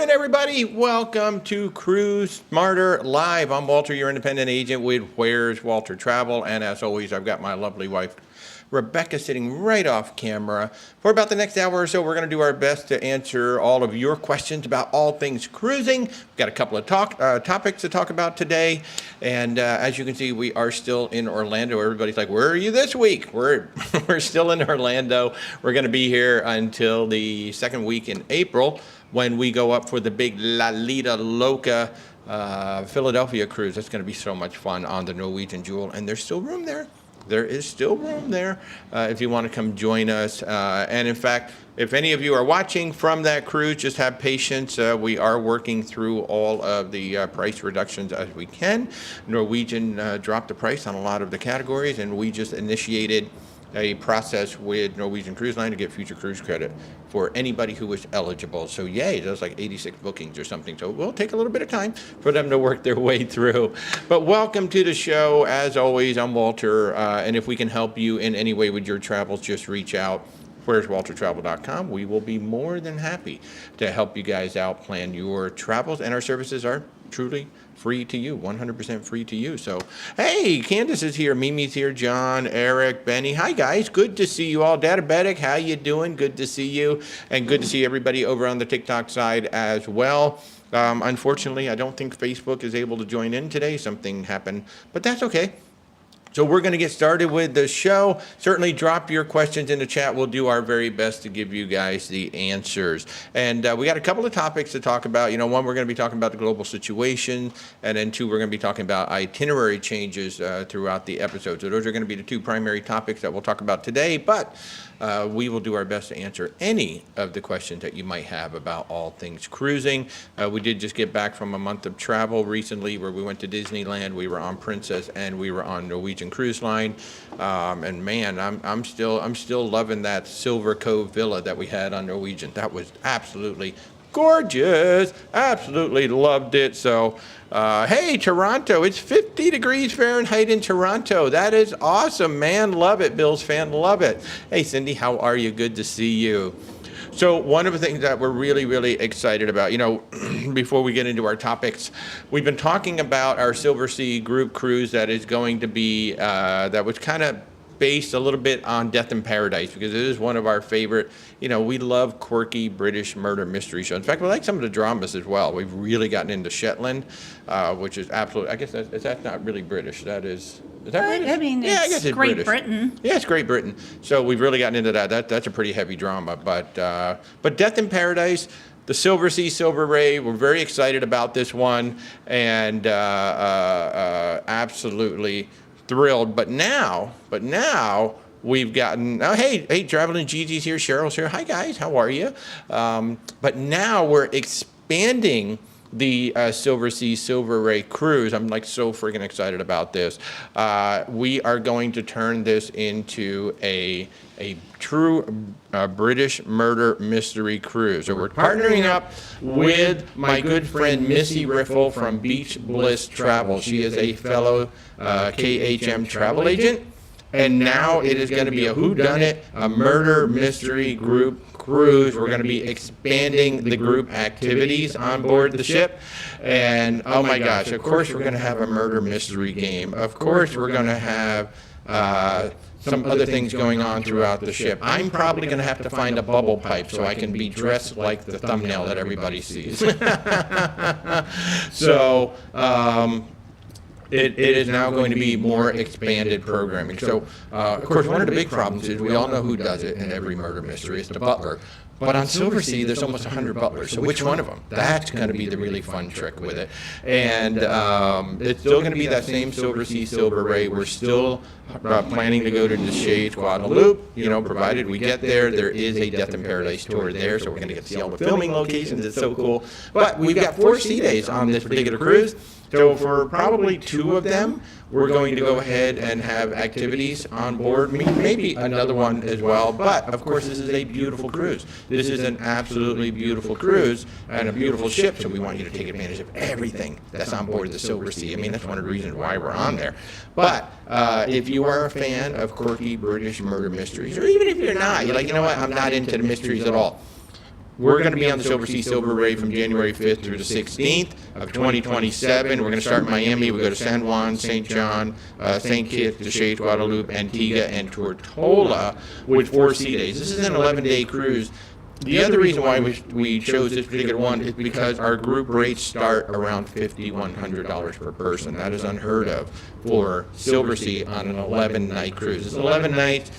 morning, everybody. Welcome to Cruise Smarter Live. I'm Walter, your independent agent with Where's Walter Travel. And as always, I've got my lovely wife, Rebecca, sitting right off camera. For about the next hour or so, we're going to do our best to answer all of your questions about all things cruising. We've got a couple of topics to talk about today. And as you can see, we are still in Orlando. Everybody's like, where are you this week? We're still in Orlando. We're going to be here until the second week in April, when we go up for the big La Lita Loca Philadelphia cruise. That's going to be so much fun on the Norwegian Jewel, and there's still room there. There is still room there if you want to come join us. And in fact, if any of you are watching from that cruise, just have patience. We are working through all of the price reductions as we can. Norwegian dropped the price on a lot of the categories, and we just initiated a process with Norwegian Cruise Line to get future cruise credit for anybody who was eligible. So yay, there's like 86 bookings or something. So it will take a little bit of time for them to work their way through. But welcome to the show. As always, I'm Walter. And if we can help you in any way with your travels, just reach out. Where'sWalterTravel.com. We will be more than happy to help you guys out plan your travels. And our services are truly free to you, 100% free to you. So, hey, Candace is here, Mimi's here, John, Eric, Benny. Hi, guys. Good to see you all. Databetic, how you doing? Good to see you. And good to see everybody over on the TikTok side as well. Unfortunately, I don't think Facebook is able to join in today. Something happened, but that's okay. So we're going to get started with the show. Certainly drop your questions in the chat. We'll do our very best to give you guys the answers. And we got a couple of topics to talk about. You know, one, we're going to be talking about the global situation. And then two, we're going to be talking about itinerary changes throughout the episode. So those are going to be the two primary topics that we'll talk about today. But we will do our best to answer any of the questions that you might have about all things cruising. We did just get back from a month of travel recently where we went to Disneyland, we were on Princess, and we were on Norwegian Cruise Line. And man, I'm still loving that Silver Cove Villa that we had on Norwegian. That was absolutely gorgeous. Absolutely loved it. So, hey, Toronto, it's 50 degrees Fahrenheit in Toronto. That is awesome, man. Love it. Bills fan, love it. Hey, Cindy, how are you? Good to see you. So one of the things that we're really, really excited about, you know, before we get into our topics, we've been talking about our Silver Sea group cruise that is going to be, that was kind of based a little bit on Death in Paradise, because it is one of our favorite, you know, we love quirky British murder mystery shows. In fact, we like some of the dramas as well. We've really gotten into Shetland, which is absolutely, I guess that's not really British. Is that British? I mean, yeah, I guess it's Great British. Britain. Yeah, it's Great Britain. So we've really gotten into that. That's a pretty heavy drama. But Death in Paradise, the Silver Sea, Silver Ray, we're very excited about this one, and absolutely thrilled. But now we've gotten, oh, hey, Traveling Gigi's here, Cheryl's here. Hi, guys, how are you? But now we're expanding the Silver Sea, Silver Ray cruise. I'm like so freaking excited about this. We are going to turn this into a true British murder mystery cruise. So we're partnering up with my good friend Missy Riffle from Beach Bliss Travel. She is a fellow KHM travel agent. And now it is going to be a whodunit, a murder mystery group cruise. We're going to be expanding the group activities on board the ship. And oh my gosh, of course we're going to have a murder mystery game. Of course we're going to have some other things going on throughout the ship. I'm probably going to have to find a bubble pipe so I can be dressed like the thumbnail that everybody sees. So, It is now going to be more expanded programming. So, of course, one of the big problems is we all know who does it in every murder mystery. It's the butler. But on Silver Sea, there's almost 100 butlers. So which one of them? That's going to be the really fun trick with it. And it's still going to be that same Silver Sea, Silver Ray. We're still planning to go to the Shades, Guadeloupe. You know, provided we get there. There is a Death in Paradise tour there, so we're going to get to see all the filming locations. It's so cool. But we've got 4 sea days on this particular cruise. So for probably 2 of them, we're going to go ahead and have activities on board, maybe another one as well. But of course, this is a beautiful cruise. This is an absolutely beautiful cruise and a beautiful ship. So we want you to take advantage of everything that's on board the Silver Sea. I mean, that's one of the reasons why we're on there. But if you are a fan of quirky British murder mysteries, or even if you're not, you're like, you know what, I'm not into the mysteries at all. We're going to be on the Silver Sea Silver Ray from January 5th through the 16th of 2027. We're going to start in Miami. We go to San Juan, St. John, St. Kitts, Deschutes, Guadalupe, Antigua, and Tortola with 4 sea days. This is an 11-day cruise. The other reason why we chose this particular one is because our group rates start around $5,100 per person. That is unheard of for Silver Sea on an 11-night cruise. It's 11 nights.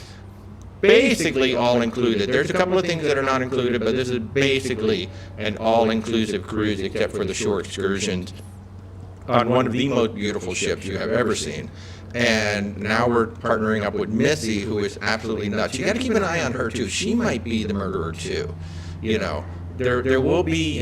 Basically all included. There's a couple of things that are not included, but this is basically an all-inclusive cruise except for the shore excursions on one of the most beautiful ships you have ever seen. And now we're partnering up with Missy, who is absolutely nuts. You got to keep an eye on her too. She might be the murderer too. You know, there will be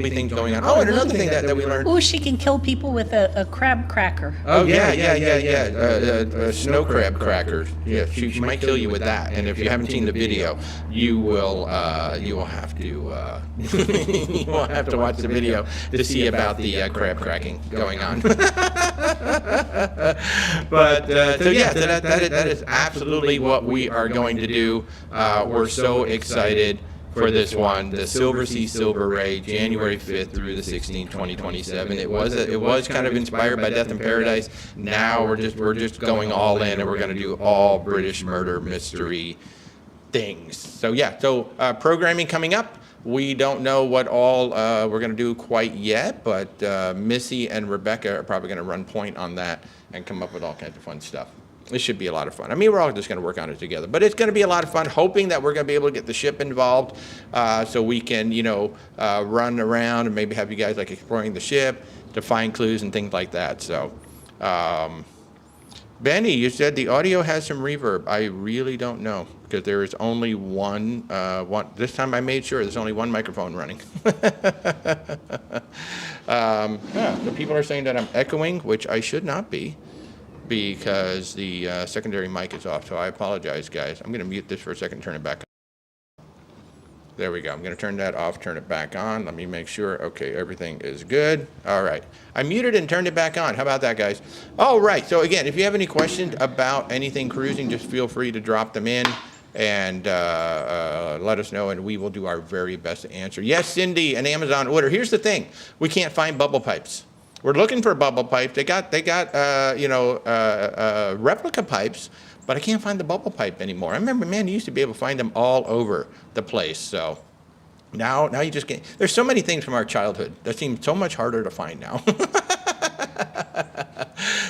things going on. Oh, and another thing that we learned. Oh, she can kill people with a crab cracker. Oh yeah. Snow crab crackers. Yeah, she might kill you with that. And if you haven't seen the video, you will have to you will have to watch the video to see about the crab cracking going on. But that is absolutely what we are going to do. We're so excited for this one, the Silver Sea Silver Ray, January 5th through the 16th, 2027. It was kind of inspired by Death in Paradise. Now we're just going all in, and we're going to do all British murder mystery things. So programming coming up. We don't know what all we're going to do quite yet, but Missy and Rebecca are probably going to run point on that and come up with all kinds of fun stuff. This should be a lot of fun. I mean, we're all just going to work on it together, but it's going to be a lot of fun, hoping that we're going to be able to get the ship involved so we can, run around and maybe have you guys like exploring the ship to find clues and things like that. So, Benny, you said the audio has some reverb. I really don't know because there is only one. This time I made sure there's only one microphone running. So people are saying that I'm echoing, which I should not be, because the secondary mic is off, so I apologize, guys. I'm going to mute this for a second and turn it back on. There we go. I'm going to turn that off, turn it back on. Let me make sure. Okay, everything is good. All right. I muted it and turned it back on. How about that, guys? All right. So, again, if you have any questions about anything cruising, just feel free to drop them in and let us know, and we will do our very best to answer. Yes, Cindy, an Amazon order. Here's the thing. We can't find bubble pipes. We're looking for bubble pipes. They got replica pipes, but I can't find the bubble pipe anymore. I remember, man, you used to be able to find them all over the place. So now you just can't. There's so many things from our childhood that seem so much harder to find now.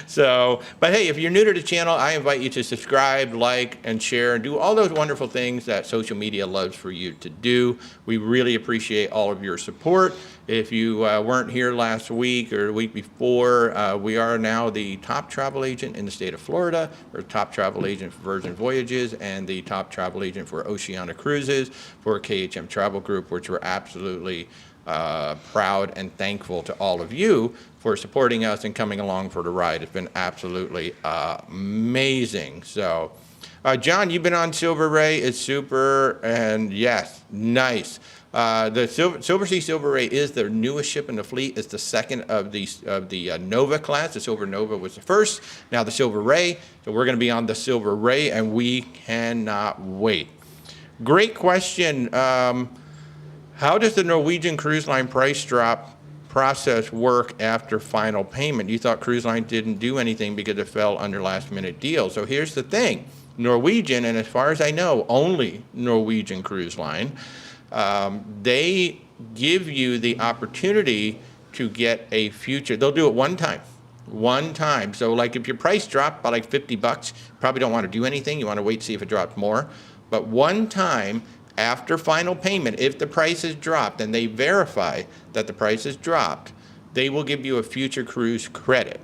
So, but hey, if you're new to the channel, I invite you to subscribe, like, and share, and do all those wonderful things that social media loves for you to do. We really appreciate all of your support. If you weren't here last week or the week before, we are now the top travel agent in the state of Florida. We're top travel agent for Virgin Voyages and the top travel agent for Oceania Cruises for KHM Travel Group, which we're absolutely proud and thankful to all of you for supporting us and coming along for the ride. It's been absolutely amazing. So, John, you've been on Silver Ray. It's super, and yes, nice. The Silver Sea Silver Ray is the newest ship in the fleet. It's the second of the Nova class. The Silver Nova was the first. Now the Silver Ray. So we're going to be on the Silver Ray, and we cannot wait. Great question. How does the Norwegian Cruise Line price drop process work after final payment? You thought Cruise Line didn't do anything because it fell under last minute deal. So here's the thing. Norwegian, and as far as I know, only Norwegian Cruise Line, they give you the opportunity to get a future. They'll do it one time. So like if your price dropped by like $50, probably don't want to do anything. You want to wait to see if it drops more. But one time, after final payment, if the price is dropped and they verify that the price is dropped, they will give you a future cruise credit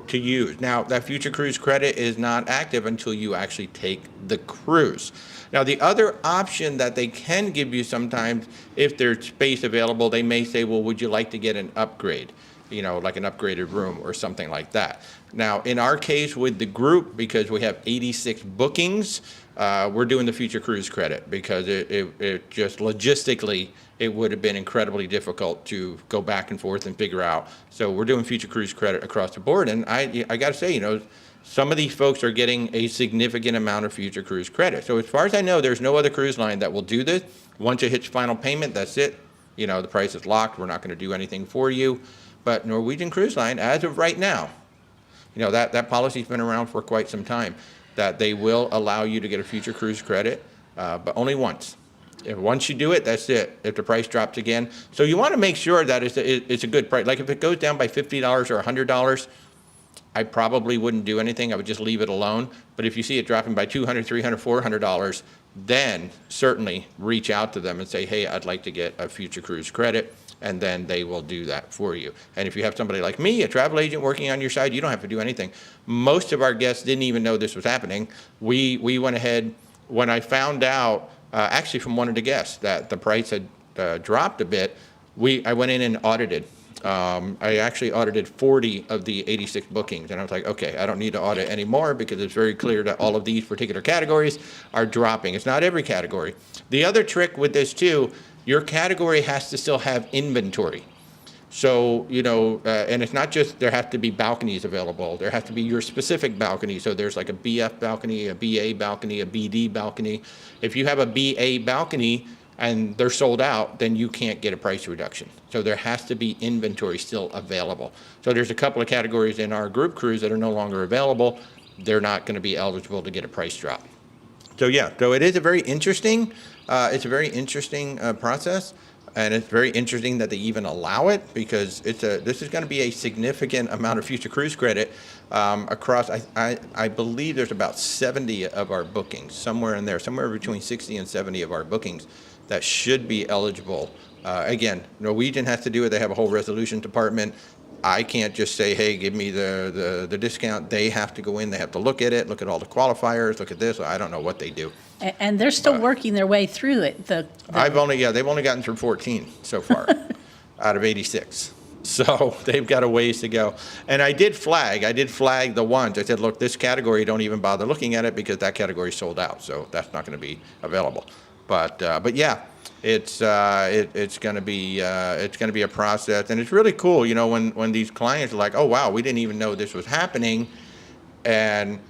to use. Now, that future cruise credit is not active until you actually take the cruise. Now, the other option that they can give you sometimes, if there's space available, they may say, well, would you like to get an upgrade? Like an upgraded room or something like that. Now, in our case with the group, because we have 86 bookings, we're doing the future cruise credit because it just logistically, it would have been incredibly difficult to go back and forth and figure out. So we're doing future cruise credit across the board. And I got to say, some of these folks are getting a significant amount of future cruise credit. So as far as I know, there's no other cruise line that will do this. Once it hits final payment, that's it. You know, the price is locked. We're not going to do anything for you. But Norwegian Cruise Line, as of right now, you know, that policy's been around for quite some time, that they will allow you to get a future cruise credit, but only once. Once you do it, that's it. If the price drops again. So you want to make sure that it's a good price. Like if it goes down by $50 or $100, I probably wouldn't do anything. I would just leave it alone. But if you see it dropping by $200, $300, $400, then certainly reach out to them and say, hey, I'd like to get a future cruise credit, and then they will do that for you. And if you have somebody like me, a travel agent working on your side, you don't have to do anything. Most of our guests didn't even know this was happening. We went ahead, when I found out, actually from one of the guests, that the price had dropped a bit, I went in and audited. I actually audited 40 of the 86 bookings, and I was like, okay, I don't need to audit anymore because it's very clear that all of these particular categories are dropping. It's not every category. The other trick with this too, your category has to still have inventory. So, you know, and it's not just there have to be balconies available. There has to be your specific balcony. So there's like a BF balcony, a BA balcony, a BD balcony. If you have a BA balcony and they're sold out, then you can't get a price reduction. So there has to be inventory still available. So there's a couple of categories in our group cruise that are no longer available. They're not going to be eligible to get a price drop. So yeah, so it is a very interesting, process, and it's very interesting that they even allow it, because this is going to be a significant amount of future cruise credit across. I believe there's about 70 of our bookings, somewhere in there, somewhere between 60 and 70 of our bookings that should be eligible. Again, Norwegian has to do it. They have a whole resolution department. I can't just say, hey, give me the discount. They have to go in, they have to look at it, look at all the qualifiers, look at this. I don't know what they do. And they're still working their way through it. They've only gotten through 14 so far out of 86. So they've got a ways to go. And I did flag the ones. I said, look, this category, don't even bother looking at it because that category is sold out. So that's not going to be available. But yeah, it's going to be a process, and it's really cool. You know, when these clients are like, oh wow, we didn't even know this was happening, and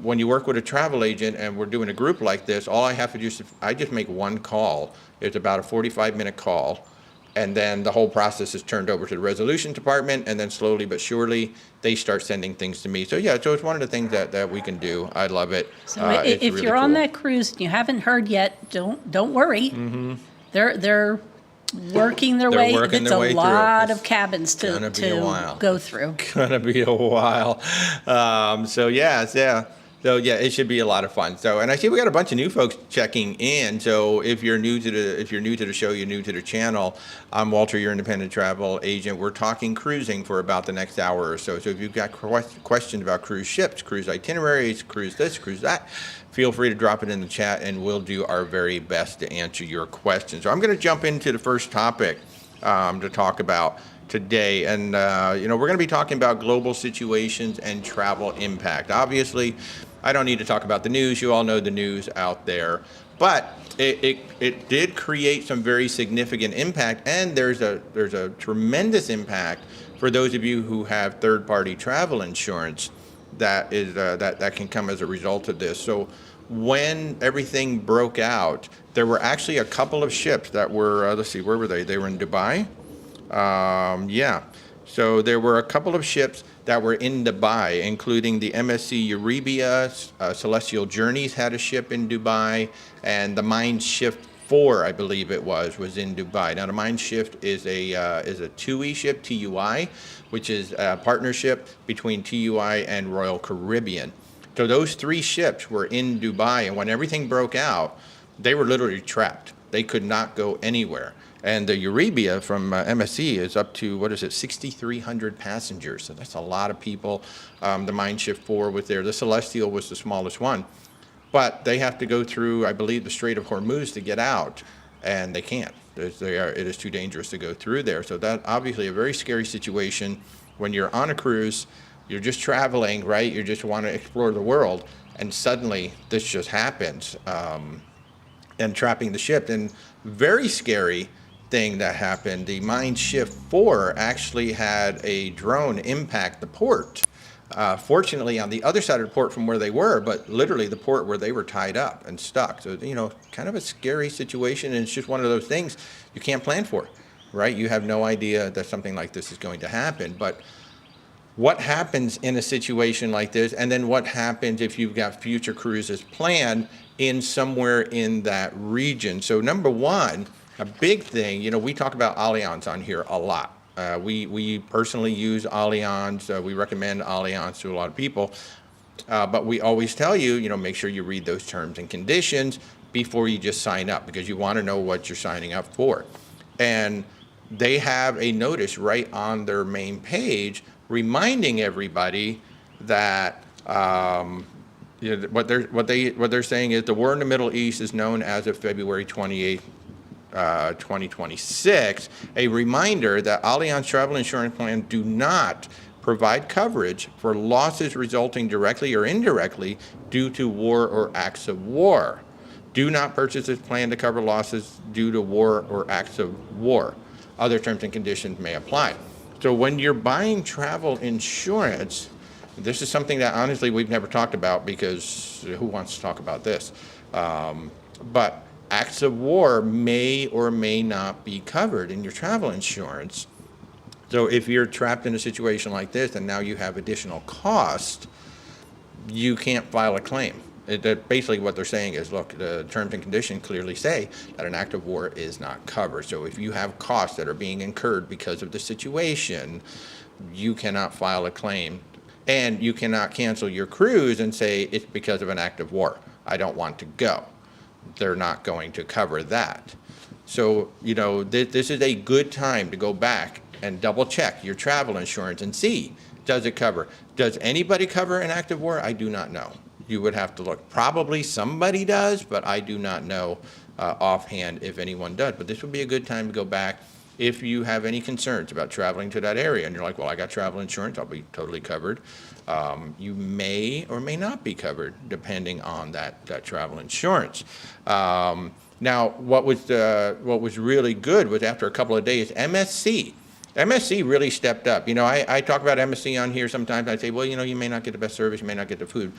when you work with a travel agent and we're doing a group like this, all I have to do is I just make one call. It's about a 45-minute call, and then the whole process is turned over to the resolution department, and then slowly but surely they start sending things to me. So yeah, so it's one of the things that we can do. I love it. So if really you're on cool. that cruise and you haven't heard yet, don't worry. Mm-hmm. They're working their way. Working It's their a way lot through. of cabins to go through. Gonna be a while. So yeah. So yeah, it should be a lot of fun. So, and I see we got a bunch of new folks checking in. So if you're new to the show, you're new to the channel. I'm Walter, your independent travel agent. We're talking cruising for about the next hour or so. So if you've got questions about cruise ships, cruise itineraries, cruise this, cruise that, feel free to drop it in the chat, and we'll do our very best to answer your questions. So I'm going to jump into the first topic to talk about today, and we're going to be talking about global situations and travel impact. Obviously, I don't need to talk about the news. You all know the news out there, but it did create some very significant impact, and there's a tremendous impact for those of you who have third-party travel insurance that can come as a result of this. So when everything broke out, there were actually a couple of ships that were, let's see, where were they? They were in Dubai. So there were a couple of ships that were in Dubai, including the MSC Eurybia, Celestial Journeys had a ship in Dubai, and the Mind Shift 4, I believe it was in Dubai. Now the Mind Shift is a TUI ship, TUI, which is a partnership between TUI and Royal Caribbean. So those three ships were in Dubai, and when everything broke out, they were literally trapped. They could not go anywhere. And the Eurybia from MSC is up to, 6,300 passengers. So that's a lot of people. The Mind Shift 4 was there. The Celestial was the smallest one. But they have to go through, I believe, the Strait of Hormuz to get out, and they can't. It is too dangerous to go through there. So that obviously a very scary situation when you're on a cruise, you're just traveling, right? You just want to explore the world, and suddenly this just happens, and trapping the ship. And very scary thing that happened, the Mind Shift 4 actually had a drone impact the port Fortunately, on the other side of the port from where they were, but literally the port where they were tied up and stuck. So, kind of a scary situation, and it's just one of those things you can't plan for, right? You have no idea that something like this is going to happen. But what happens in a situation like this, and then what happens if you've got future cruises planned in somewhere in that region? So number one, a big thing, we talk about Allianz on here a lot. We personally use Allianz. We recommend Allianz to a lot of people. But we always tell you, make sure you read those terms and conditions before you just sign up, because you want to know what you're signing up for. And they have a notice right on their main page reminding everybody that what they're saying is the war in the Middle East is known as of February 28th, 2026, a reminder that Allianz travel insurance plans do not provide coverage for losses resulting directly or indirectly due to war or acts of war. Do not purchase this plan to cover losses due to war or acts of war. Other terms and conditions may apply. So when you're buying travel insurance, this is something that honestly we've never talked about, because who wants to talk about this? But acts of war may or may not be covered in your travel insurance. So if you're trapped in a situation like this and now you have additional cost, you can't file a claim. Basically what they're saying is, look, the terms and conditions clearly say that an act of war is not covered. So if you have costs that are being incurred because of the situation, you cannot file a claim, and you cannot cancel your cruise and say it's because of an act of war. I don't want to go. They're not going to cover that. So, this is a good time to go back and double check your travel insurance and see, does it cover? Does anybody cover an act of war? I do not know. You would have to look. Probably somebody does, but I do not know offhand if anyone does. But this would be a good time to go back if you have any concerns about traveling to that area and you're like, well, I got travel insurance, I'll be totally covered. You may or may not be covered depending on that travel insurance. Now, what was really good was after a couple of days, MSC really stepped up. I talk about MSC on here sometimes. I say, well, you may not get the best service, you may not get the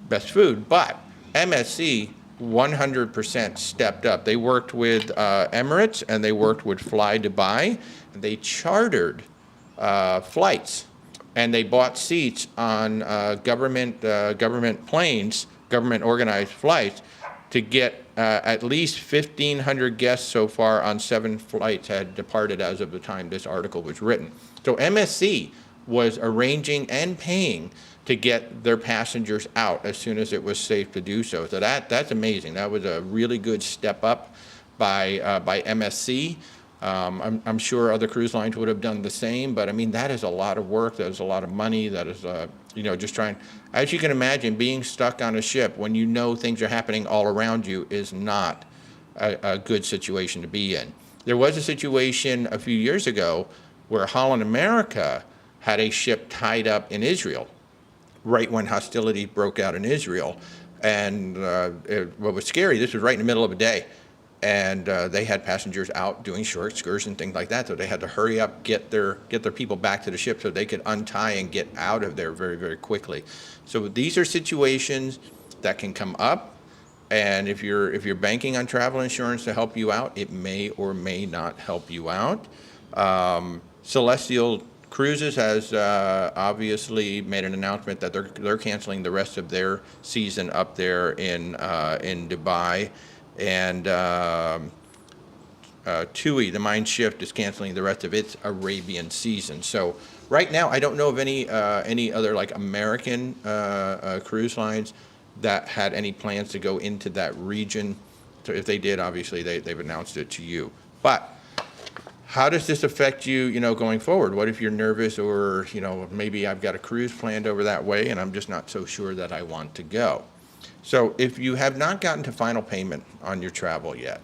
best food, but MSC 100% stepped up. They worked with Emirates and they worked with Fly Dubai. They chartered flights and they bought seats on government planes, government organized flights, to get at least 1,500 guests so far on 7 flights had departed as of the time this article was written. So MSC was arranging and paying to get their passengers out as soon as it was safe to do so. So that's amazing. That was a really good step up by MSC. I'm sure other cruise lines would have done the same, but I mean, that is a lot of work. That is a lot of money. That is, just trying, as you can imagine, being stuck on a ship when things are happening all around you is not a good situation to be in. There was a situation a few years ago where Holland America had a ship tied up in Israel right when hostilities broke out in Israel. And what was scary, this was right in the middle of a day. And they had passengers out doing short excursions, things like that. So they had to hurry up, get their people back to the ship so they could untie and get out of there very, very quickly. So these are situations that can come up. And if you're banking on travel insurance to help you out, it may or may not help you out. Celestial Cruises has obviously made an announcement that they're canceling the rest of their season up there in Dubai, and TUI, the Mind Shift, is canceling the rest of its Arabian season. So right now, I don't know of any other like American cruise lines that had any plans to go into that region. So if they did, obviously they've announced it to you. But how does this affect you, going forward? What if you're nervous, or, maybe I've got a cruise planned over that way and I'm just not so sure that I want to go? So if you have not gotten to final payment on your travel yet,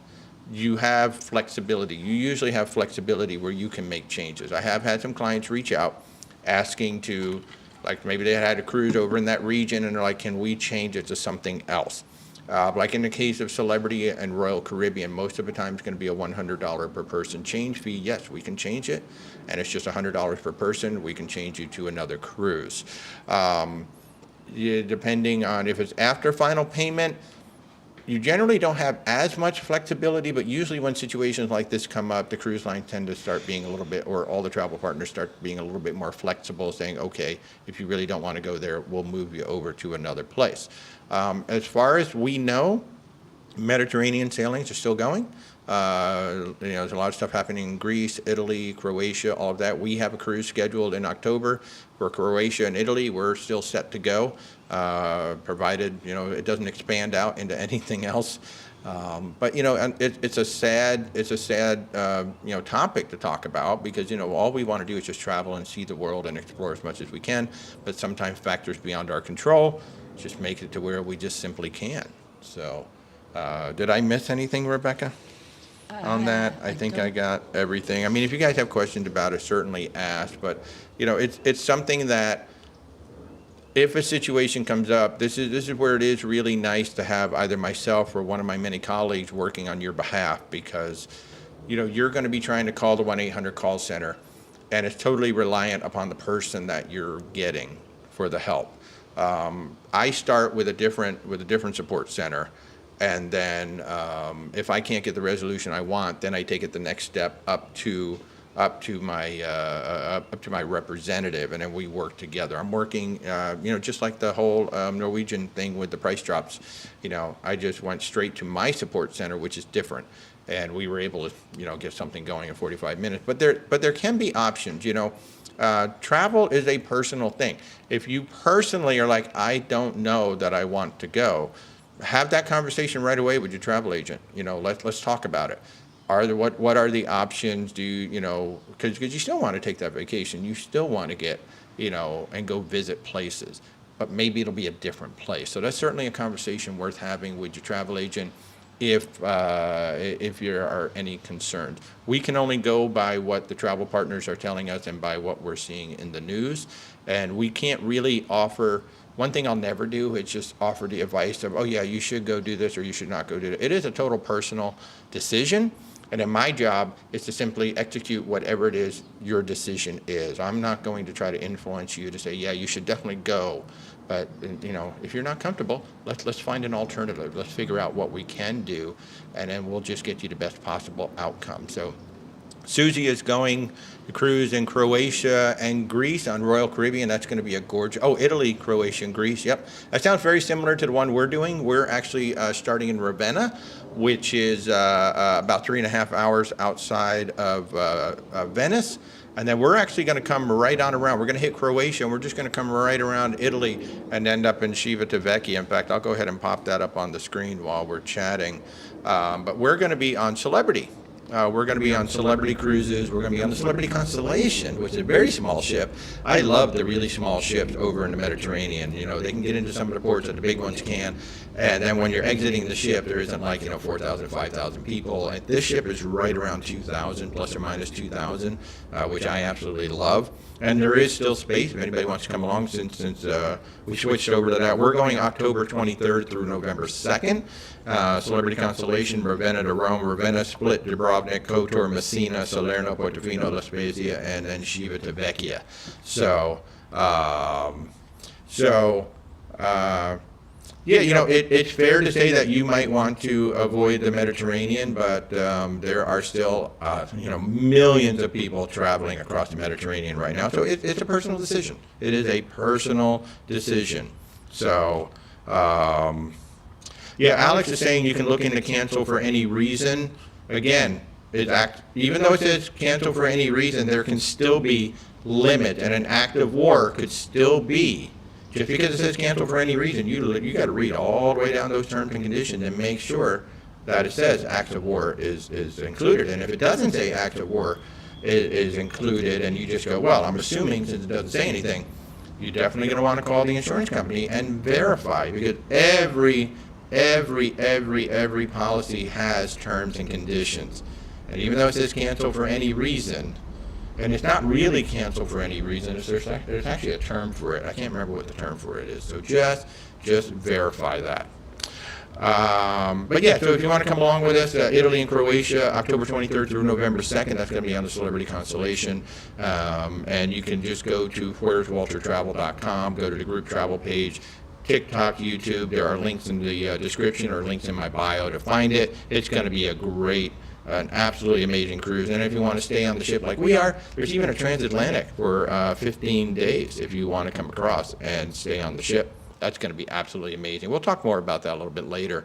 you have flexibility. You usually have flexibility where you can make changes. I have had some clients reach out asking to, like, maybe they had a cruise over in that region and they're like, can we change it to something else? Like in the case of Celebrity and Royal Caribbean, most of the time it's going to be a $100 per person change fee. Yes, we can change it, and it's just $100 per person. We can change you to another cruise. Depending on if it's after final payment, you generally don't have as much flexibility, but usually when situations like this come up, the cruise lines tend to start being a little bit, or all the travel partners start being a little bit more flexible, saying, okay, if you really don't want to go there, we'll move you over to another place. As far as we know, Mediterranean sailings are still going. There's a lot of stuff happening in Greece, Italy, Croatia, all of that. We have a cruise scheduled in October for Croatia and Italy. We're still set to go, provided it doesn't expand out into anything else. But it's a sad topic to talk about, because all we want to do is just travel and see the world and explore as much as we can. But sometimes factors beyond our control just make it to where we just simply can't. So. Did I miss anything, Rebecca, on that? I think I got everything. I mean, if you guys have questions about it, certainly ask. But, it's something that if a situation comes up, this is where it is really nice to have either myself or one of my many colleagues working on your behalf, because, you're going to be trying to call the 1-800 call center, and it's totally reliant upon the person that you're getting for the help. I start with a different support center. And then if I can't get the resolution I want, then I take it the next step up to my representative, and then we work together. I'm working, just like the whole Norwegian thing with the price drops. I just went straight to my support center, which is different, and we were able to get something going in 45 minutes. But there can be options. Travel is a personal thing. If you personally are like, I don't know that I want to go, have that conversation right away with your travel agent. Let's talk about it. What are the options? Because you still want to take that vacation. You still want to get, and go visit places, but maybe it'll be a different place. So that's certainly a conversation worth having with your travel agent if there are any concerns. We can only go by what the travel partners are telling us and by what we're seeing in the news, and we can't really offer. One thing I'll never do is just offer the advice of, oh yeah, you should go do this or you should not go do that. It is a total personal decision, and then my job is to simply execute whatever it is your decision is. I'm not going to try to influence you to say, yeah, you should definitely go. But if you're not comfortable, let's find an alternative. Let's figure out what we can do, and then we'll just get you the best possible outcome. So Susie is going to cruise in Croatia and Greece on Royal Caribbean. That's going to be a gorgeous. Oh, Italy, Croatia, and Greece. Yep. That sounds very similar to the one we're doing. We're actually starting in Ravenna, which is about 3.5 hours outside of Venice. And then we're actually going to come right on around. We're going to hit Croatia, and we're just going to come right around Italy and end up in Civitavecchia. In fact, I'll go ahead and pop that up on the screen while we're chatting. But we're going to be on Celebrity. We're going to be on Celebrity Cruises. We're going to be on the Celebrity Constellation, which is a very small ship. I love the really small ships over in the Mediterranean. They can get into some of the ports that the big ones can. And then when you're exiting the ship, there isn't 4,000, 5,000 people. And this ship is right around 2,000, plus or minus 2,000, which I absolutely love. And there is still space if anybody wants to come along, since we switched over to that. We're going October 23rd through November 2nd. Celebrity Constellation, Ravenna to Rome, Ravenna, Split, Dubrovnik, Kotor, Messina, Salerno, Portofino, La Spezia, and then Civitavecchia. It's fair to say that you might want to avoid the Mediterranean, but there are still, millions of people traveling across the Mediterranean right now. So it's a personal decision. It is a personal decision. So, Alex is saying you can look into cancel for any reason. Again, even though it says cancel for any reason, there can still be limit, and an act of war could still be. Just because it says cancel for any reason, you got to read all the way down those terms and conditions and make sure that it says acts of war is included. And if it doesn't say acts of war is included, and you just go, well, I'm assuming since it doesn't say anything, you're definitely going to want to call the insurance company and verify, because every policy has terms and conditions. And even though it says cancel for any reason, and it's not really cancel for any reason, there's actually a term for it. I can't remember what the term for it is. So just verify that. But yeah, so if you want to come along with us, Italy and Croatia, October 23rd through November 2nd, that's going to be on the Celebrity Constellation. And you can just go to where'swaltertravel.com, go to the group travel page, TikTok, YouTube. There are links in the description or links in my bio to find it. It's going to be an absolutely amazing cruise. And if you want to stay on the ship like we are, there's even a transatlantic for 15 days if you want to come across and stay on the ship. That's going to be absolutely amazing. We'll talk more about that a little bit later.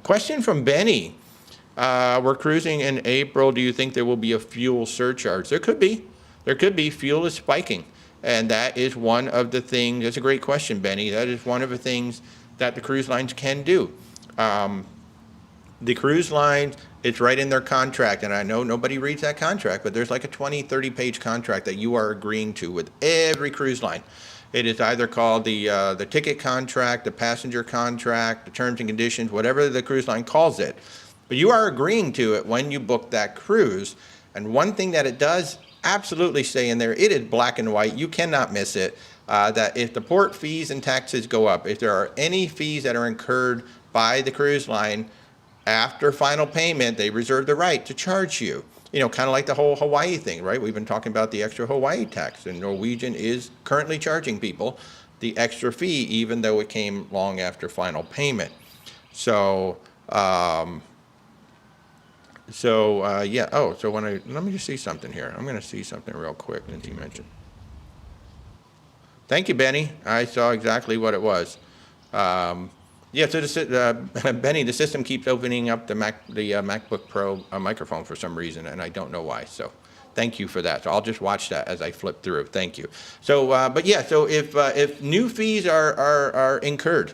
Question from Benny. We're cruising in April. Do you think there will be a fuel surcharge? There could be. There could be. Fuel is spiking. And that is one of the things. That's a great question, Benny. That is one of the things that the cruise lines can do. The cruise lines, it's right in their contract. And I know nobody reads that contract, but there's like a 20, 30-page contract that you are agreeing to with every cruise line. It is either called the ticket contract, the passenger contract, the terms and conditions, whatever the cruise line calls it. But you are agreeing to it when you book that cruise. And one thing that it does absolutely say in there, it is black and white, you cannot miss it, that if the port fees and taxes go up, if there are any fees that are incurred by the cruise line after final payment, they reserve the right to charge you. You know, kind of like the whole Hawaii thing, right? We've been talking about the extra Hawaii tax, and Norwegian is currently charging people the extra fee, even though it came long after final payment. So, yeah. Oh, so let me just see something here. I'm going to see something real quick. Lindsay mentioned. Thank you, Benny. I saw exactly what it was. Yeah, so Benny, the system keeps opening up the MacBook Pro microphone for some reason, and I don't know why. So thank you for that. So I'll just watch that as I flip through. Thank you. So, but yeah, so if new fees are incurred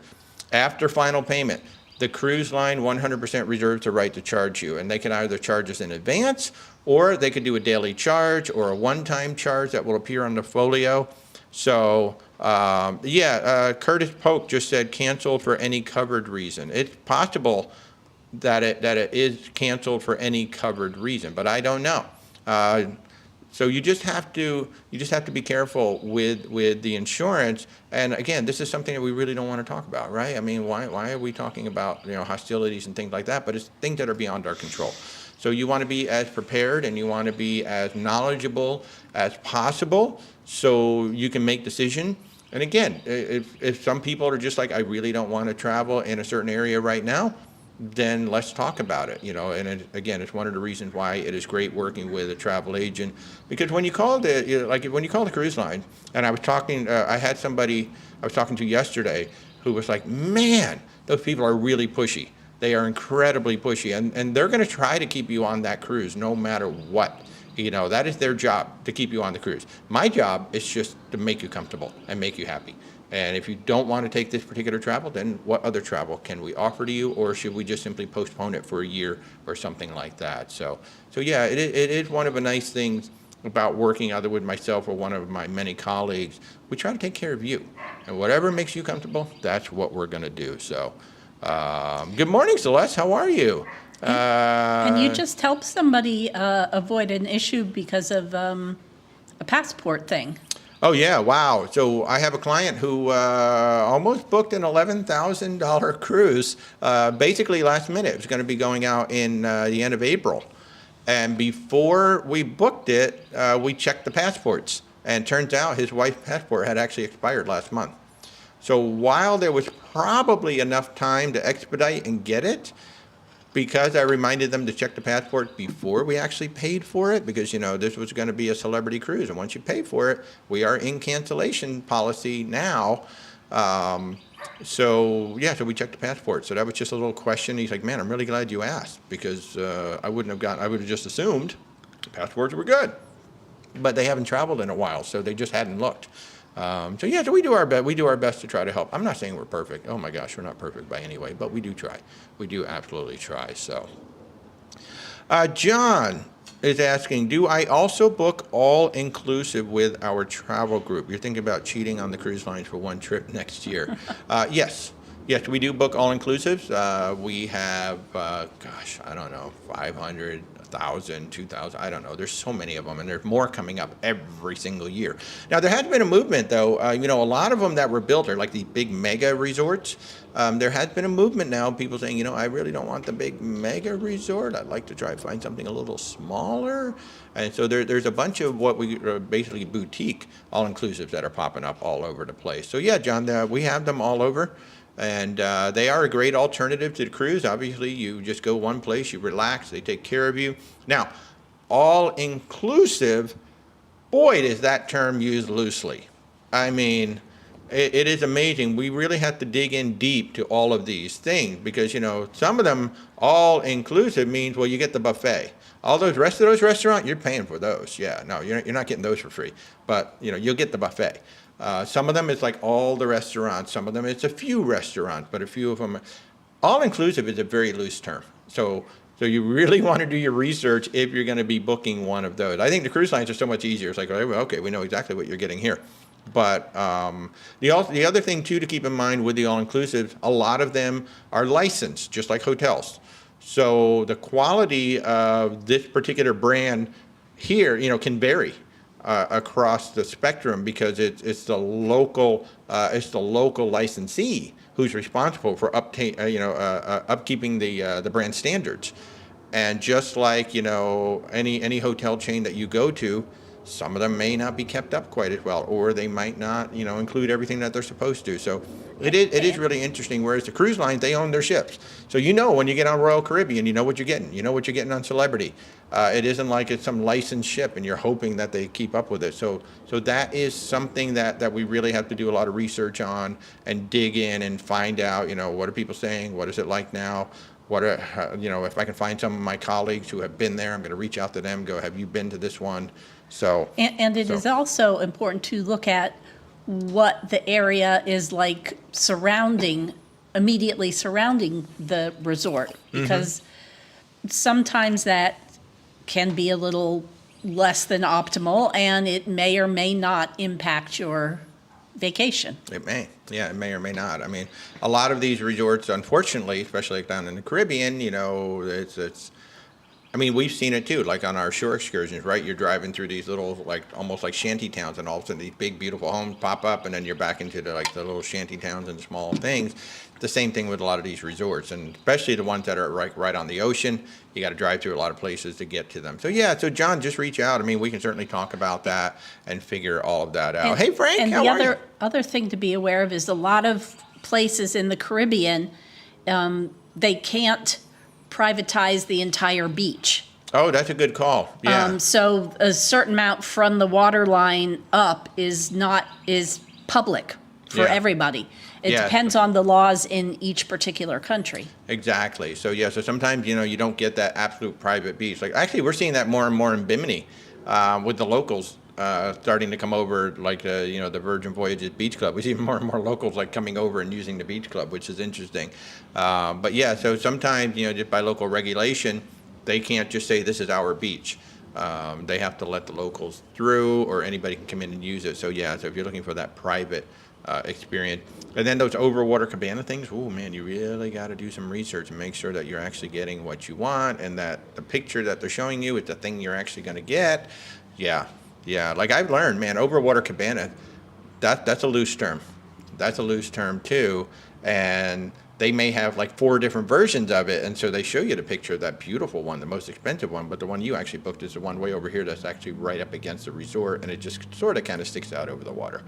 after final payment, the cruise line 100% reserves the right to charge you, and they can either charge us in advance, or they could do a daily charge or a one-time charge that will appear on the folio. So, Curtis Polk just said canceled for any covered reason. It's possible that it is canceled for any covered reason, but I don't know. So you just have to be careful with the insurance. And again, this is something that we really don't want to talk about, right? I mean, why are we talking about, hostilities and things like that? But it's things that are beyond our control. So you want to be as prepared and you want to be as knowledgeable as possible so you can make decision. And again, if some people are just like, I really don't want to travel in a certain area right now, then let's talk about it, and again, it's one of the reasons why it is great working with a travel agent, because when you call when you call the cruise line, and I was talking, I had somebody I was talking to yesterday who was like, man, those people are really pushy. They are incredibly pushy, and they're going to try to keep you on that cruise no matter what. That is their job, to keep you on the cruise. My job is just to make you comfortable and make you happy. And if you don't want to take this particular travel, then what other travel can we offer to you? Or should we just simply postpone it for a year or something like that? So yeah, it is one of the nice things about working either with myself or one of my many colleagues. We try to take care of you. And whatever makes you comfortable, that's what we're going to do. So good morning, Celeste. How are you? And you just helped somebody avoid an issue because of a passport thing. Oh, yeah. Wow. So I have a client who almost booked an $11,000 cruise, basically last minute. It was going to be going out in the end of April. And before we booked it, we checked the passports. And turns out his wife's passport had actually expired last month. So while there was probably enough time to expedite and get it, because I reminded them to check the passport before we actually paid for it, because, this was going to be a celebrity cruise. And once you pay for it, we are in cancellation policy now. So we checked the passport. So that was just a little question. He's like, man, I'm really glad you asked, because I would have just assumed the passports were good. But they haven't traveled in a while, so they just hadn't looked. So we do our best. We do our best to try to help. I'm not saying we're perfect. Oh my gosh, we're not perfect by any way, but we do try. We do absolutely try. So, John is asking, do I also book all inclusive with our travel group? You're thinking about cheating on the cruise lines for one trip next year. Yes. Yes, we do book all-inclusives. We have, I don't know, 500, 1,000, 2,000, I don't know. There's so many of them, and there's more coming up every single year. Now, there has been a movement, though. A lot of them that were built are like these big mega resorts. There has been a movement now, people saying, I really don't want the big mega resort. I'd like to try to find something a little smaller. And so there's a bunch of what we basically boutique all-inclusives that are popping up all over the place. So, yeah, John, we have them all over. And they are a great alternative to the cruise. Obviously, you just go one place, you relax, they take care of you. Now, all-inclusive, boy, is that term used loosely. I mean, it is amazing. We really have to dig in deep to all of these things because, some of them, all-inclusive means, well, you get the buffet. All those rest of those restaurants, you're paying for those. Yeah, no, you're not getting those for free. But, you'll get the buffet. Some of them it's like all the restaurants. Some of them it's a few restaurants, but a few of them. All-inclusive is a very loose term. So you really want to do your research if you're going to be booking one of those. I think the cruise lines are so much easier. It's like, okay, we know exactly what you're getting here. But the other thing, too, to keep in mind with the all-inclusive, a lot of them are licensed, just like hotels. So the quality of this particular brand here, can vary. Across the spectrum because it's the local licensee who's responsible for upkeeping the brand standards, and just like any hotel chain that you go to, some of them may not be kept up quite as well, or they might not include everything that they're supposed to. So it is really interesting. Whereas the cruise lines, they own their ships, so when you get on Royal Caribbean, you know what you're getting. You know what you're getting on Celebrity. It isn't like it's some licensed ship and you're hoping that they keep up with it. So that is something that we really have to do a lot of research on and dig in and find out, what are people saying? What is it like now? If I can find some of my colleagues who have been there, I'm going to reach out to them, go, have you been to this one? And it is also important to look at what the area is like immediately surrounding the resort, because sometimes that can be a little less than optimal, and it may or may not impact your vacation. It may. Yeah, it may or may not. I mean, a lot of these resorts, unfortunately, especially like down in the Caribbean, it's we've seen it too, like on our shore excursions, right? You're driving through these little, almost like shanty towns, and all of a sudden these big, beautiful homes pop up, and then you're back into the little shanty towns and small things. The same thing with a lot of these resorts, and especially the ones that are right on the ocean. You got to drive through a lot of places to get to them. So John, just reach out. We can certainly talk about that and figure all of that out. Hey, Frank, how are you? And the other thing to be aware of is a lot of places in the Caribbean, they can't privatize the entire beach. Oh, that's a good call. Yeah. So a certain amount from the water line up is public for everybody. It depends on the laws in each particular country. Exactly. So so sometimes you don't get that absolute private beach. Like actually, we're seeing that more and more in Bimini, with the locals starting to come over, like the Virgin Voyages Beach Club. We see more and more locals coming over and using the beach club, which is interesting. But so sometimes just by local regulation, they can't just say this is our beach. They have to let the locals through, or anybody can come in and use it. So if you're looking for that private experience, and then those overwater cabana things, oh man, you really got to do some research and make sure that you're actually getting what you want, and that the picture that they're showing you is the thing you're actually going to get. Like I've learned, man, overwater cabana, that's a loose term. That's a loose term too, and they may have 4 different versions of it, and so they show you the picture of that beautiful one, the most expensive one, but the one you actually booked is the one way over here that's actually right up against the resort, and it just sort of kind of sticks out over the water.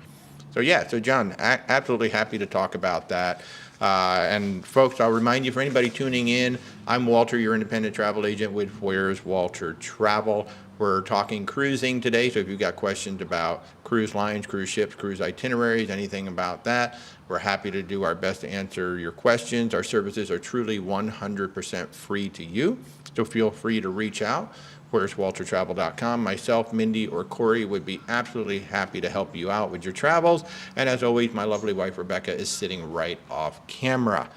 So John, absolutely happy to talk about that. And folks, I'll remind you, for anybody tuning in, I'm Walter, your independent travel agent with Where's Walter Travel. We're talking cruising today, so if you've got questions about cruise lines, cruise ships, cruise itineraries, anything about that, we're happy to do our best to answer your questions. Our services are truly 100% free to you, so feel free to reach out. Where'sWalterTravel.com. Myself, Mindy, or Corey would be absolutely happy to help you out with your travels. And as always, my lovely wife, Rebecca, is sitting right off camera.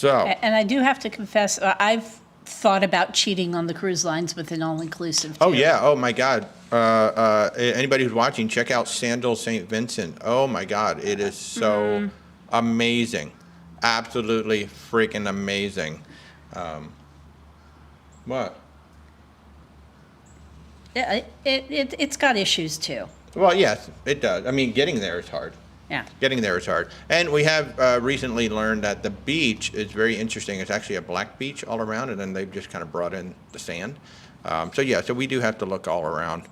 And I do have to confess, I've thought about cheating on the cruise lines with an all-inclusive, too. Oh, yeah. Oh, my God. Anybody who's watching, check out Sandals St. Vincent. Oh, my God. It is so amazing. absolutely freaking amazing. What? It's got issues too. Well, yes, it does. I mean, getting there is hard. Yeah. Getting there is hard. And we have recently learned that the beach is very interesting. It's actually a black beach all around, and then they've just kind of brought in the sand. So we do have to look all around.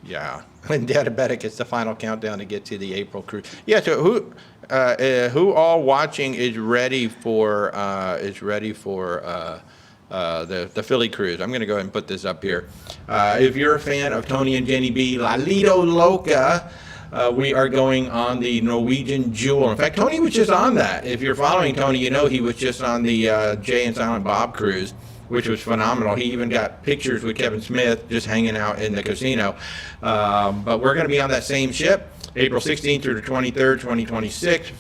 Yeah. When diabetic, it's the final countdown to get to the April cruise. Yeah. So who all watching is ready for the Philly cruise? I'm going to go ahead and put this up here. If you're a fan of Tony and Jenny B, La Lido Loca, we are going on the Norwegian Jewel. In fact, Tony was just on that. If you're following Tony, you know he was just on the Jay and Silent Bob cruise, which was phenomenal. He even got pictures with Kevin Smith just hanging out in the casino. But we're going to be on that same ship, April 16th through the 23rd, 2026.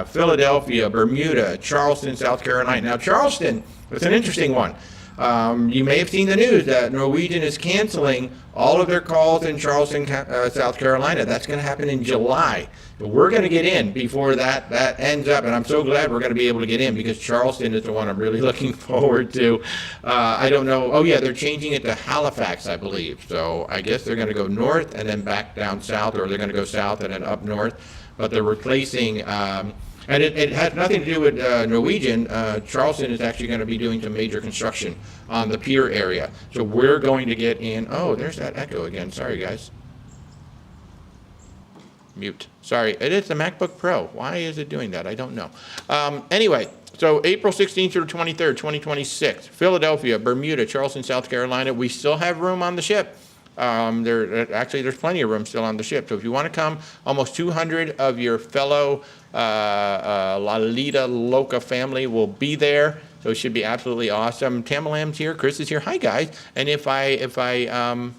Philadelphia, Bermuda, Charleston, South Carolina. Now, Charleston, it's an interesting one. You may have seen the news that Norwegian is canceling all of their calls in Charleston, South Carolina. That's going to happen in July. But we're going to get in before that ends up, and I'm so glad we're going to be able to get in because Charleston is the one I'm really looking forward to. I don't know. Oh, yeah, they're changing it to Halifax, I believe. So I guess they're going to go north and then back down south, or they're going to go south and then up north. But they're replacing, and it has nothing to do with Norwegian. Charleston is actually going to be doing some major construction on the pier area. So we're going to get in. Oh, there's that echo again. Sorry, guys. Mute. Sorry. It is the MacBook Pro. Why is it doing that? I don't know. Anyway, so April 16th through 23rd, 2026, Philadelphia, Bermuda, Charleston, South Carolina. We still have room on the ship. There's plenty of room still on the ship. So if you want to come, almost 200 of your fellow La Lida Loca family will be there. So it should be absolutely awesome. Tamalam's here. Chris is here. Hi, guys. And if I'm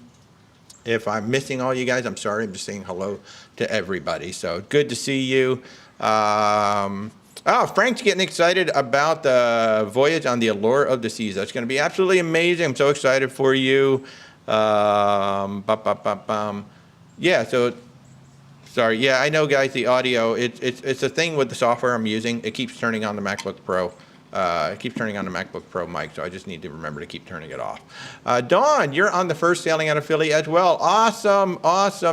missing all you guys, I'm sorry. I'm just saying hello to everybody. So good to see you. Frank's getting excited about the voyage on the Allure of the Seas. That's going to be absolutely amazing. I'm so excited for you. Yeah, so sorry. Yeah, I know, guys, the audio, it's a thing with the software I'm using. It keeps turning on the MacBook Pro. It keeps turning on the MacBook Pro mic, so I just need to remember to keep turning it off. Dawn, you're on the first sailing out of Philly as well. Awesome.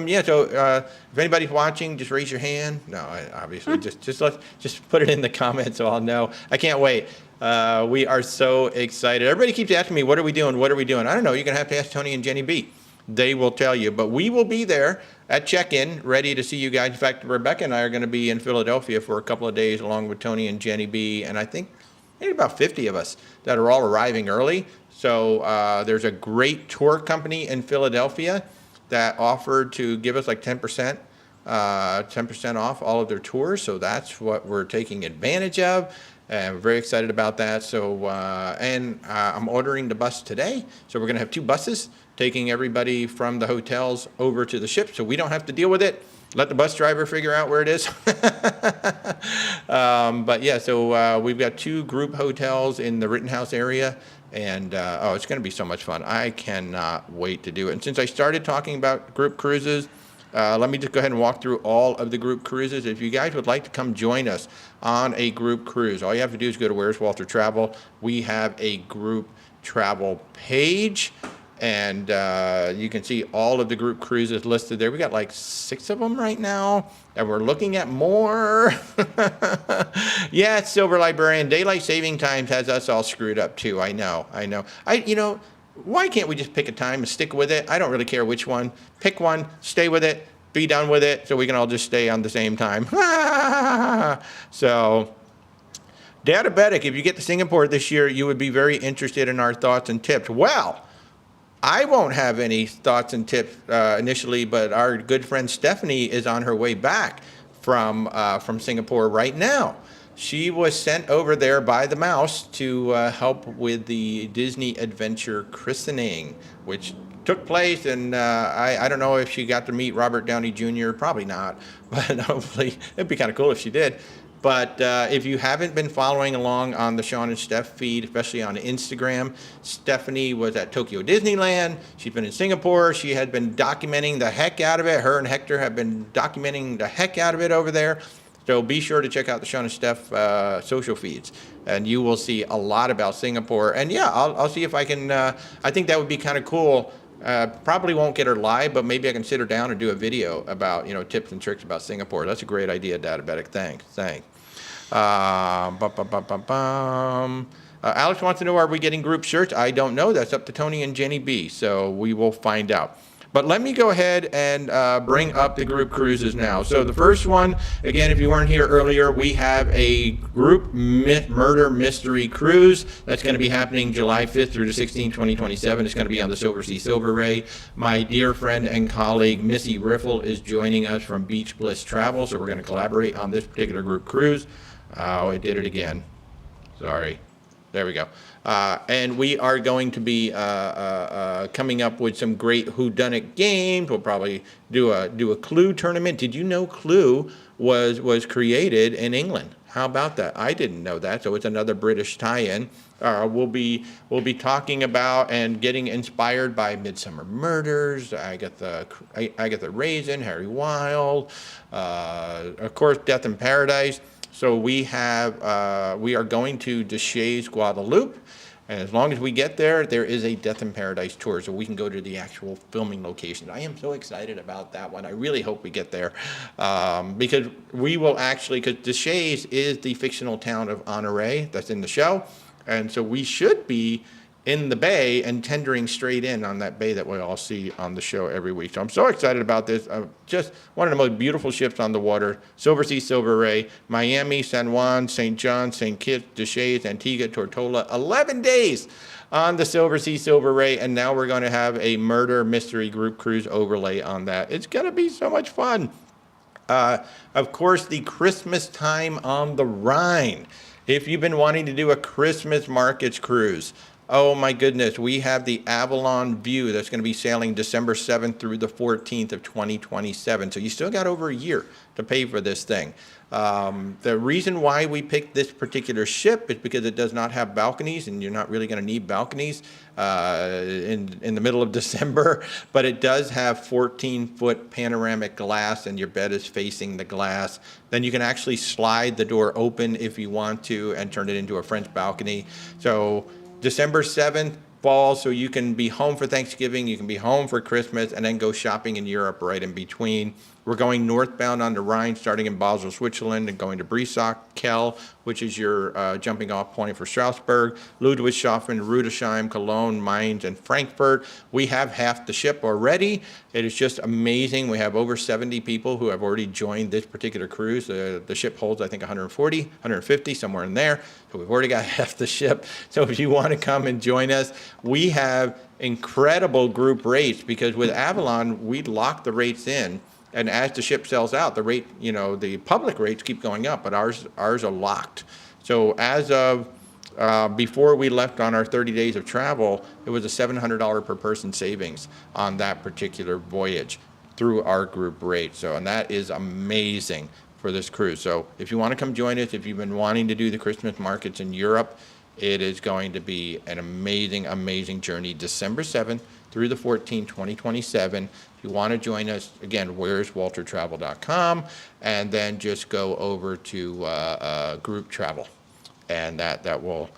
Yeah, so if anybody's watching, just raise your hand. No, obviously, just put it in the comments so I'll know. I can't wait. We are so excited. Everybody keeps asking me, what are we doing? I don't know. You're going to have to ask Tony and Jenny B. They will tell you. But we will be there at check-in, ready to see you guys. In fact, Rebecca and I are going to be in Philadelphia for a couple of days along with Tony and Jenny B. And I think maybe about 50 of us that are all arriving early. So there's a great tour company in Philadelphia that offered to give us like 10% off all of their tours. So that's what we're taking advantage of. We're very excited about that. So, I'm ordering the bus today. So we're going to have 2 buses taking everybody from the hotels over to the ship. So we don't have to deal with it. Let the bus driver figure out where it is. But yeah, so we've got 2 group hotels in the Rittenhouse area. And, it's going to be so much fun. I cannot wait to do it. And since I started talking about group cruises, let me just go ahead and walk through all of the group cruises. If you guys would like to come join us on a group cruise, all you have to do is go to Where's Walter Travel. We have a group travel page, and you can see all of the group cruises listed there. We got like 6 of them right now, and we're looking at more. Yeah, Silver Librarian. Daylight saving times has us all screwed up too. I know. Why can't we just pick a time and stick with it? I don't really care which one. Pick one, stay with it, be done with it, so we can all just stay on the same time. So, diabetic, if you get to Singapore this year, you would be very interested in our thoughts and tips. Well, I won't have any thoughts and tips initially, but our good friend Stephanie is on her way back from Singapore right now. She was sent over there by the mouse to help with the Disney Adventure christening, which took place, and I don't know if she got to meet Robert Downey Jr., probably not, but hopefully it'd be kind of cool if she did. But if you haven't been following along on the Sean and Steph feed, especially on Instagram, Stephanie was at Tokyo Disneyland. She's been in Singapore. She had been documenting the heck out of it. Her and Hector have been documenting the heck out of it over there. So be sure to check out the Sean and Steph social feeds, and you will see a lot about Singapore. And yeah, I'll see if I can. I think that would be kind of cool. Probably won't get her live, but maybe I can sit her down and do a video about tips and tricks about Singapore. That's a great idea, Databetic. Thanks. Alex wants to know, are we getting group shirts? I don't know. That's up to Tony and Jenny B. So we will find out. But let me go ahead and bring up the group cruises now. So the first one, again, if you weren't here earlier, we have a group murder mystery cruise that's going to be happening July 5th through the 16th, 2027. It's going to be on the Silversea Silver Ray. My dear friend and colleague, Missy Riffle, is joining us from Beach Bliss Travel. So we're going to collaborate on this particular group cruise. Oh, I did it again. Sorry. There we go. And we are going to be coming up with some great whodunit games. We'll probably do a Clue tournament. Did you know Clue was created in England? How about that? I didn't know that. So it's another British tie-in. We'll be talking about and getting inspired by Midsummer Murders, Agatha Raisin, Harry Wilde, of course, Death in Paradise. So we are going to Deschamps, Guadeloupe, and as long as we get there, there is a Death in Paradise tour, so we can go to the actual filming location. I am so excited about that one. I really hope we get there, because we will because Deschamps is the fictional town of Honore that's in the show, and so we should be in the bay and tendering straight in on that bay that we all see on the show every week. So I'm so excited about this. Just one of the most beautiful ships on the water, Silversea Silver Ray, Miami, San Juan, St. John, St. Kitts, Deschamps, Antigua, Tortola, 11 days on the Silversea Silver Ray, and now we're going to have a murder mystery group cruise overlay on that. It's going to be so much fun. Of course, the Christmas time on the Rhine. If you've been wanting to do a Christmas markets cruise, oh my goodness, we have the Avalon View that's going to be sailing December 7th through the 14th of 2027. So you still got over a year to pay for this thing. The reason why we picked this particular ship is because it does not have balconies, and you're not really going to need balconies in the middle of December, but it does have 14-foot panoramic glass, and your bed is facing the glass. Then you can actually slide the door open if you want to and turn it into a French balcony. So December 7th falls, so you can be home for Thanksgiving, you can be home for Christmas, and then go shopping in Europe right in between. We're going northbound on the Rhine, starting in Basel, Switzerland, and going to Breisach, Kiel, which is your jumping off point for Strasbourg, Ludwigshafen, Rudesheim, Cologne, Mainz, and Frankfurt. We have half the ship already. It is just amazing. We have over 70 people who have already joined this particular cruise. The ship holds, I think, 140, 150, somewhere in there. So we've already got half the ship. So if you want to come and join us, we have incredible group rates, because with Avalon, we lock the rates in. And as the ship sells out, the rate, the public rates keep going up, but ours are locked. So as of before we left on our 30 days of travel, it was a $700 per person savings on that particular voyage through our group rate. So, and that is amazing for this cruise. So if you want to come join us, if you've been wanting to do the Christmas markets in Europe, it is going to be an amazing, amazing journey, December 7th through the 14th, 2027. If you want to join us, again, where'swaltertravel.com, and then just go over to group travel, and that will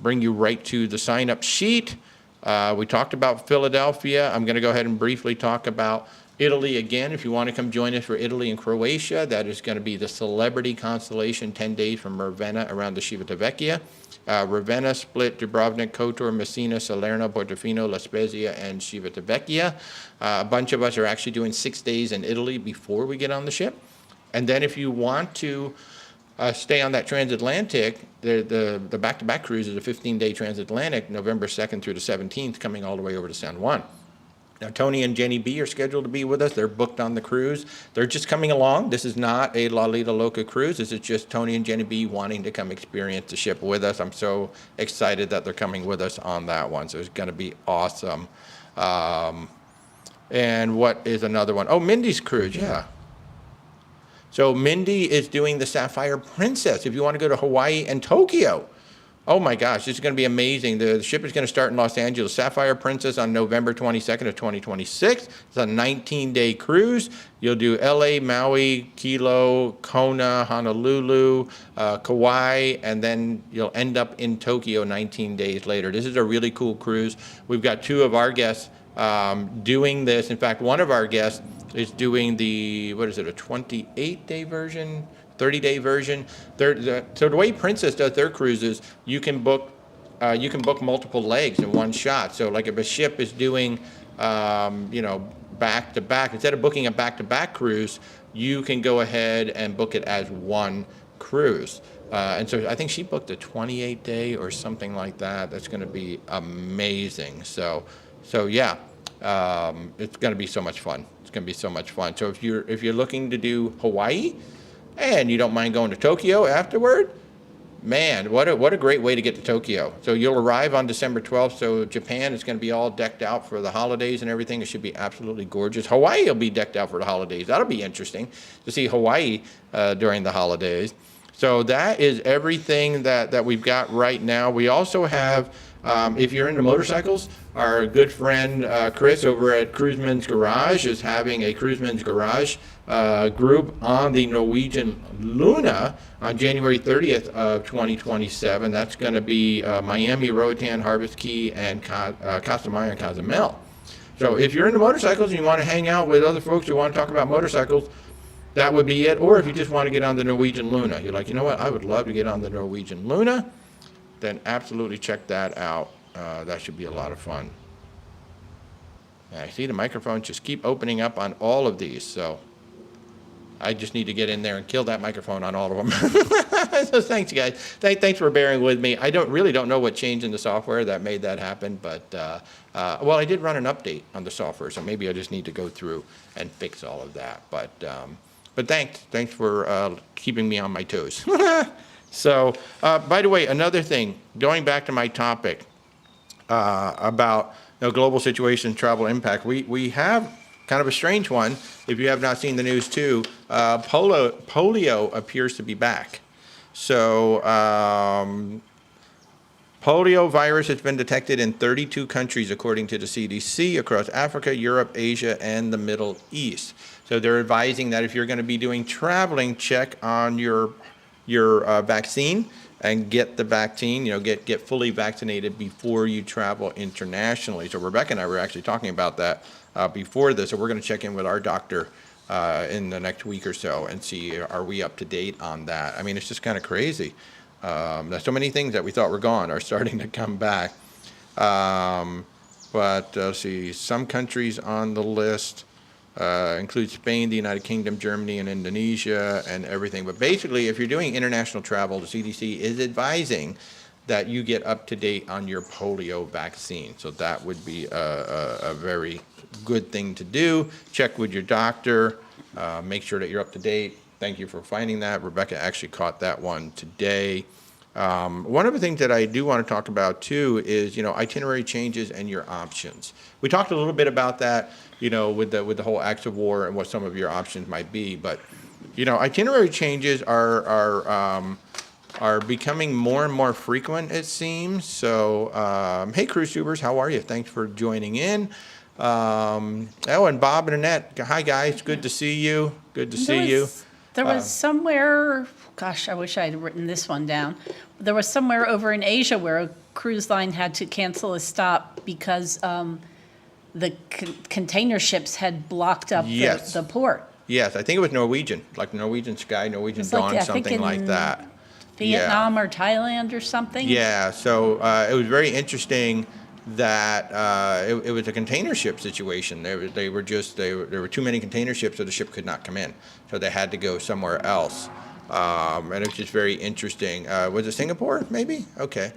bring you right to the sign-up sheet. We talked about Philadelphia. I'm going to go ahead and briefly talk about Italy again. If you want to come join us for Italy and Croatia, that is going to be the Celebrity Constellation, 10 days from Ravenna around the Civitavecchia. Ravenna, Split, Dubrovnik, Kotor, Messina, Salerno, Portofino, La Spezia, and Civitavecchia. A bunch of us are actually doing 6 days in Italy before we get on the ship. And then if you want to stay on that transatlantic, the back-to-back cruise is a 15-day transatlantic, November 2nd through the 17th, coming all the way over to San Juan. Now, Tony and Jenny B are scheduled to be with us. They're booked on the cruise. They're just coming along. This is not a La Lita Loca cruise. This is just Tony and Jenny B wanting to come experience the ship with us. I'm so excited that they're coming with us on that one. So it's going to be awesome. And what is another one? Oh, Mindy's cruise, yeah. So Mindy is doing the Sapphire Princess. If you want to go to Hawaii and Tokyo, Oh my gosh, this is going to be amazing. The ship is going to start in Los Angeles, Sapphire Princess, on November 22nd of 2026. It's a 19-day cruise. You'll do LA, Maui, Kilo, Kona, Honolulu, Kauai, and then you'll end up in Tokyo 19 days later. This is a really cool cruise. We've got two of our guests doing this. In fact, one of our guests is doing the, what is it, a 28-day version? 30-day version. So the way Princess does their cruises, you can book multiple legs in one shot. So like if a ship is doing, back to back, instead of booking a back-to-back cruise, you can go ahead and book it as one cruise. And so I think she booked a 28-day or something like that. That's going to be amazing. So yeah, it's going to be so much fun. It's going to be so much fun. So if you're looking to do Hawaii, and you don't mind going to Tokyo afterward, man, what a great way to get to Tokyo. So you'll arrive on December 12th. So Japan is going to be all decked out for the holidays and everything. It should be absolutely gorgeous. Hawaii will be decked out for the holidays. That'll be interesting to see Hawaii during the holidays. So that is everything that we've got right now. We also have, if you're into motorcycles, our good friend Chris over at Cruiseman's Garage is having a Cruiseman's Garage group on the Norwegian Luna on January 30th of 2027. That's going to be Miami, Roatan, Harvest Key, and Costa Maya and Cozumel. So if you're into motorcycles and you want to hang out with other folks who want to talk about motorcycles, that would be it. Or if you just want to get on the Norwegian Luna, you're like, you know what, I would love to get on the Norwegian Luna, then absolutely check that out. That should be a lot of fun. I see the microphones just keep opening up on all of these, so I just need to get in there and kill that microphone on all of them. So thanks, guys. Thanks for bearing with me. I don't know what changed in the software that made that happen, but well, I did run an update on the software, so maybe I just need to go through and fix all of that. But thanks for keeping me on my toes. So, by the way, another thing, going back to my topic about global situation, travel impact, we have kind of a strange one. If you have not seen the news too, polio appears to be back. So, polio virus has been detected in 32 countries, according to the CDC, across Africa, Europe, Asia, and the Middle East. So they're advising that if you're going to be doing traveling, check on your vaccine and get the vaccine, get fully vaccinated before you travel internationally. So Rebecca and I were actually talking about that before this. So we're going to check in with our doctor in the next week or so and see, are we up to date on that? I mean, it's just kind of crazy. There's so many things that we thought were gone are starting to come back. But let's see, some countries on the list include Spain, the United Kingdom, Germany, and Indonesia, and everything. But basically, if you're doing international travel, the CDC is advising that you get up to date on your polio vaccine. So that would be a very good thing to do. Check with your doctor, make sure that you're up to date. Thank you for finding that. Rebecca actually caught that one today. One of the things that I do want to talk about too is, itinerary changes and your options. We talked a little bit about that, with the whole acts of war and what some of your options might be. But, itinerary changes are becoming more and more frequent, it seems. So, hey, cruise tubers, how are you? Thanks for joining in. And Bob and Annette, hi guys, good to see you. Good to see you. There was somewhere, gosh, I wish I had written this one down. There was somewhere over in Asia where a cruise line had to cancel a stop because the container ships had blocked up Yes. the port. Yes, I think it was Norwegian, like Norwegian Sky, Norwegian Dawn, something like that. Vietnam or Thailand or something. Yeah, so it was very interesting that it was a container ship situation. There were too many container ships, so the ship could not come in. So they had to go somewhere else. And it was just very interesting. Was it Singapore, maybe? Okay,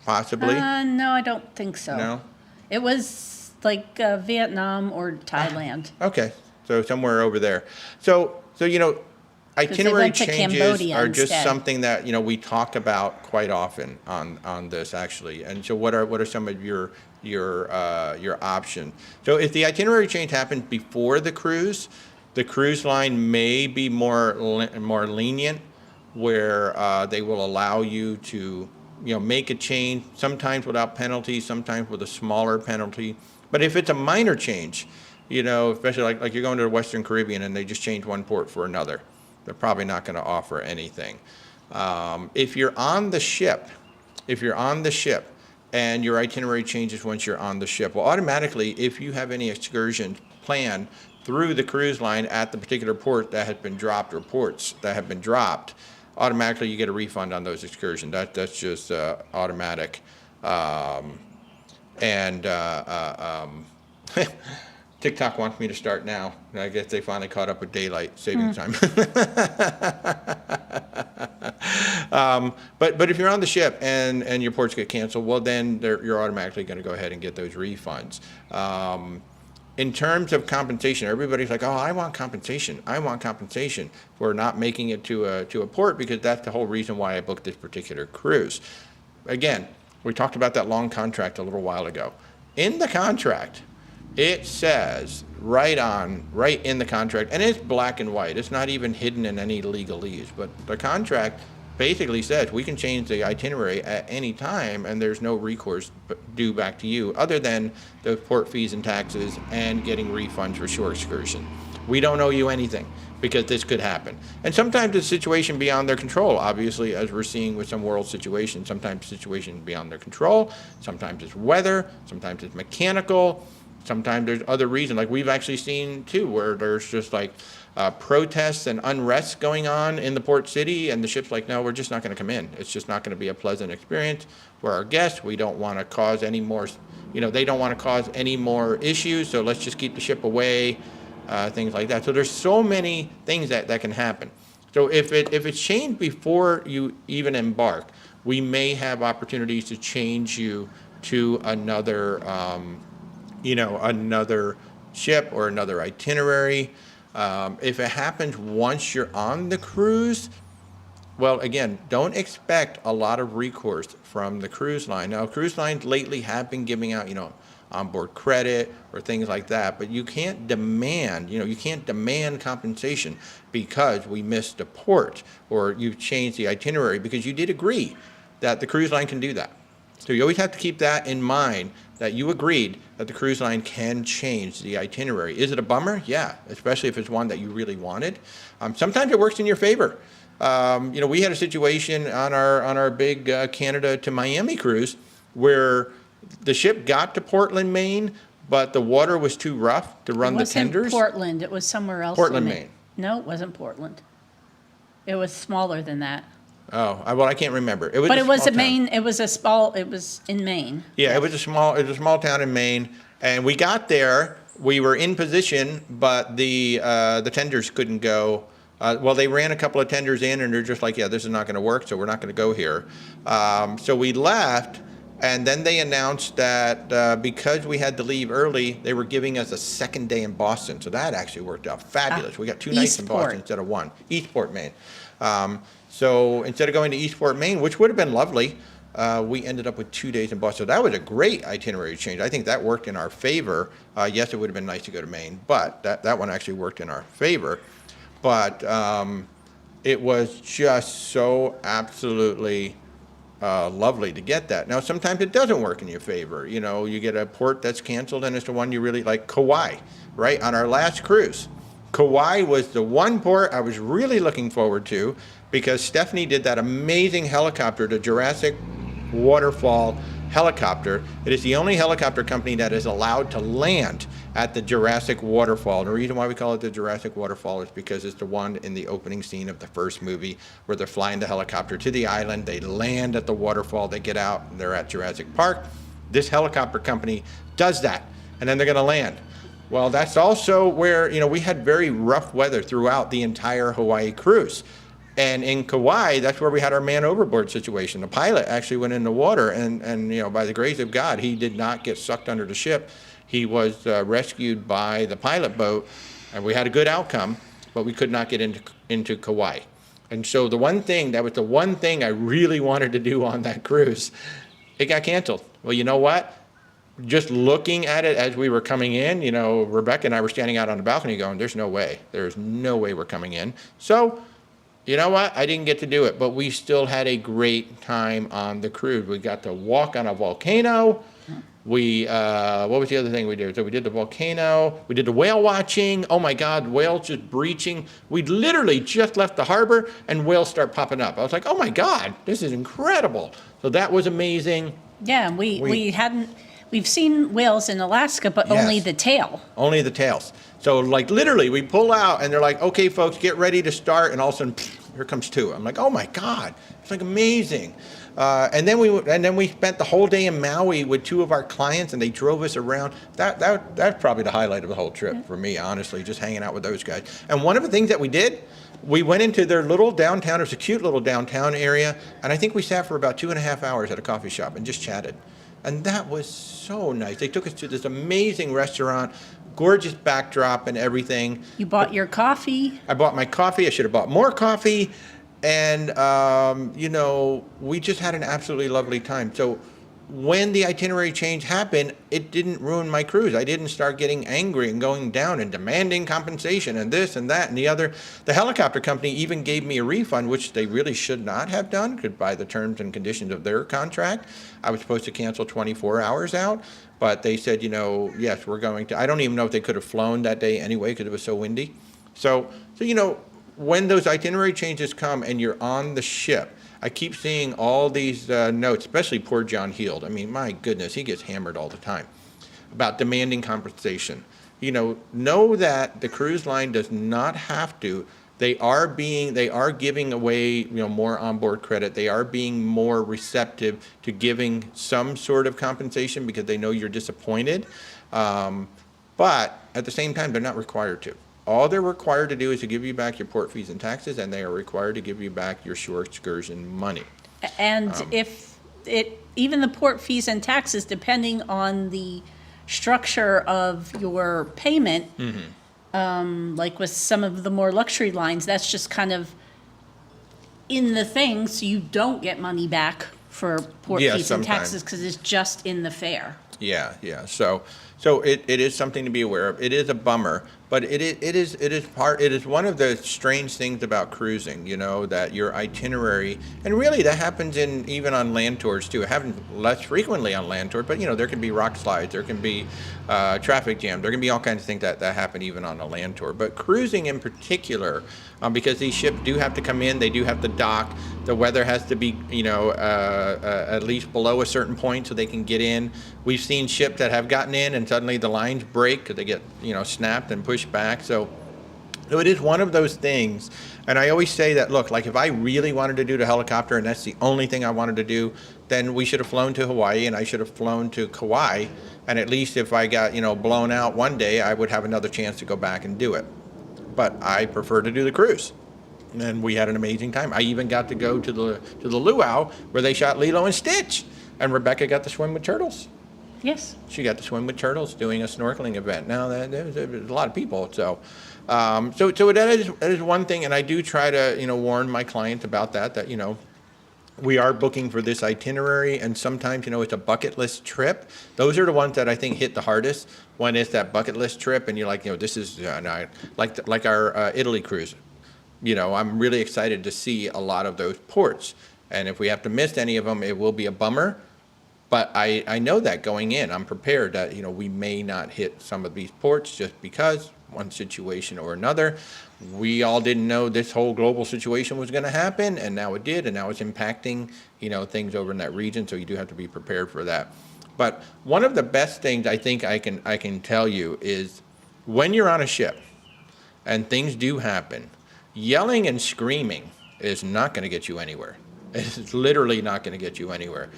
possibly. No, I don't think so. No? It was like Vietnam or Thailand. Okay, so somewhere over there. So itinerary went to changes Cambodia are just instead. something that we talk about quite often on this actually. And so what are some of your options? So if the itinerary change happens before the cruise line may be more lenient, where they will allow you to make a change, sometimes without penalty, sometimes with a smaller penalty. But if it's a minor change, especially like you're going to the Western Caribbean and they just change one port for another, they're probably not going to offer anything. If you're on the ship, and your itinerary changes once you're on the ship, well, automatically, if you have any excursions planned through the cruise line at the particular port that has been dropped or ports that have been dropped, automatically you get a refund on those excursions. That's just automatic. TikTok wants me to start now. I guess they finally caught up with daylight saving time. But if you're on the ship and your ports get canceled, well, then you're automatically going to go ahead and get those refunds. In terms of compensation, everybody's like, oh, I want compensation for not making it to a port, because that's the whole reason why I booked this particular cruise. Again, we talked about that long contract a little while ago. In the contract, it says right in the contract, and it's black and white. It's not even hidden in any legalese, but the contract basically says we can change the itinerary at any time and there's no recourse due back to you other than the port fees and taxes and getting refunds for shore excursion. We don't owe you anything because this could happen. And sometimes the situation beyond their control, obviously, as we're seeing with some world situations, sometimes situations beyond their control, sometimes it's weather, sometimes it's mechanical, sometimes there's other reasons, like we've actually seen too, where there's just like protests and unrest going on in the port city, and the ship's like, no, we're just not going to come in. It's just not going to be a pleasant experience for our guests. We don't want to cause any more, they don't want to cause any more issues, so let's just keep the ship away, things like that. So there's so many things that can happen. So if it's changed before you even embark, we may have opportunities to change you to another another ship or another itinerary. If it happens once you're on the cruise, well, again, don't expect a lot of recourse from the cruise line. Now, cruise lines lately have been giving out, onboard credit or things like that, but you can't demand compensation because we missed a port or you've changed the itinerary, because you did agree that the cruise line can do that. So you always have to keep that in mind, that you agreed that the cruise line can change the itinerary. Is it a bummer? Yeah, especially if it's one that you really wanted. Sometimes it works in your favor. We had a situation on our big Canada to Miami cruise where the ship got to Portland, Maine, but the water was too rough to run the tenders. It wasn't Portland. It was somewhere else. Portland, Maine. No, it wasn't Portland. It was smaller than that. Oh, I can't remember. It was in Maine. Yeah, it was a small town in Maine, and we got there. We were in position, but the tenders couldn't go. They ran a couple of tenders in, and they're just like, yeah, this is not going to work, so we're not going to go here. So we left, and then they announced that because we had to leave early, they were giving us a second day in Boston. So that actually worked out fabulous. We got 2 nights in Boston instead of 1. Eastport, Maine. So instead of going to Eastport, Maine, which would have been lovely, we ended up with 2 days in Boston. So that was a great itinerary change. I think that worked in our favor. Yes, it would have been nice to go to Maine, but that one actually worked in our favor. But it was just so absolutely lovely to get that. Now, sometimes it doesn't work in your favor. You get a port that's canceled and it's the one you really like. Kauai, right? On our last cruise, Kauai was the one port I was really looking forward to, because Stephanie did that amazing helicopter, the Jurassic Waterfall helicopter. It is the only helicopter company that is allowed to land at the Jurassic Waterfall. The reason why we call it the Jurassic Waterfall is because it's the one in the opening scene of the first movie where they're flying the helicopter to the island, they land at the waterfall, they get out, and they're at Jurassic Park. This helicopter company does that, and then they're going to land. Well, that's also where, we had very rough weather throughout the entire Hawaii cruise. And in Kauai, that's where we had our man overboard situation. The pilot actually went in the water, and by the grace of God, he did not get sucked under the ship. He was rescued by the pilot boat, and we had a good outcome, but we could not get into Kauai. And so that was the one thing I really wanted to do on that cruise. It got canceled. Well, you know what? Just looking at it as we were coming in, Rebecca and I were standing out on the balcony going, there's no way we're coming in. So You know what? I didn't get to do it, but we still had a great time on the cruise. We got to walk on a volcano. We, what was the other thing we did? So we did the volcano, we did the whale watching. Oh my God, whales just breaching. We literally just left the harbor and whales start popping up. I was like, oh my God, this is incredible. So that was amazing. Yeah, we've seen whales in Alaska, but only Yes. the tail. Only the tails. So like literally we pull out and they're like, okay, folks, get ready to start. And all of a sudden, here comes two. I'm like, oh my God, it's like amazing. And then we spent the whole day in Maui with two of our clients, and they drove us around. That's probably the highlight of the whole trip for me, honestly, just hanging out with those guys. And one of the things that we did, we went into their little downtown. It was a cute little downtown area, and I think we sat for about 2.5 hours at a coffee shop and just chatted. And that was so nice. They took us to this amazing restaurant, gorgeous backdrop and everything. You bought your coffee. I bought my coffee. I should have bought more coffee. And, we just had an absolutely lovely time. So when the itinerary change happened, it didn't ruin my cruise. I didn't start getting angry and going down and demanding compensation and this and that and the other. The helicopter company even gave me a refund, which they really should not have done, because by the terms and conditions of their contract, I was supposed to cancel 24 hours out. But they said, yes, we're going to. I don't even know if they could have flown that day anyway, because it was so windy. So when those itinerary changes come and you're on the ship, I keep seeing all these notes, especially poor John Heald. I mean, my goodness, he gets hammered all the time about demanding compensation. Know that the cruise line does not have to. They are giving away, more onboard credit. They are being more receptive to giving some sort of compensation because they know you're disappointed. But at the same time, they're not required to. All they're required to do is to give you back your port fees and taxes, and they are required to give you back your shore excursion money. And even the port fees and taxes, depending on the structure of your payment, like with some of the more luxury lines, that's just kind of in the thing, so you don't get money back for port fees and taxes because it's just in the fare. Yeah. So it is something to be aware of. It is a bummer, but it is one of the strange things about cruising, that your itinerary, and really that happens even on land tours too. It happens less frequently on land tours, but there can be rock slides, there can be traffic jams, there can be all kinds of things that happen even on a land tour. But cruising in particular, because these ships do have to come in, they do have to dock, the weather has to be, at least below a certain point so they can get in. We've seen ships that have gotten in and suddenly the lines break because they get, snapped and pushed back. So it is one of those things. And I always say that, look, like if I really wanted to do the helicopter and that's the only thing I wanted to do, then we should have flown to Hawaii and I should have flown to Kauai. And at least if I got, blown out one day, I would have another chance to go back and do it. But I prefer to do the cruise. And we had an amazing time. I even got to go to the luau where they shot Lilo and Stitch. And Rebecca got to swim with turtles. Yes. She got to swim with turtles doing a snorkeling event. Now, there's a lot of people. So that is one thing. And I do try to, warn my clients about that, we are booking for this itinerary. And sometimes, it's a bucket list trip. Those are the ones that I think hit the hardest when it's that bucket list trip. And you're like, this is like our Italy cruise. I'm really excited to see a lot of those ports. And if we have to miss any of them, it will be a bummer. But I know that going in, I'm prepared that, we may not hit some of these ports just because one situation or another. We all didn't know this whole global situation was going to happen, and now it did, and now it's impacting, things over in that region, so you do have to be prepared for that. But one of the best things I think I can tell you is when you're on a ship and things do happen, yelling and screaming is not going to get you anywhere. It's literally not going to get you anywhere.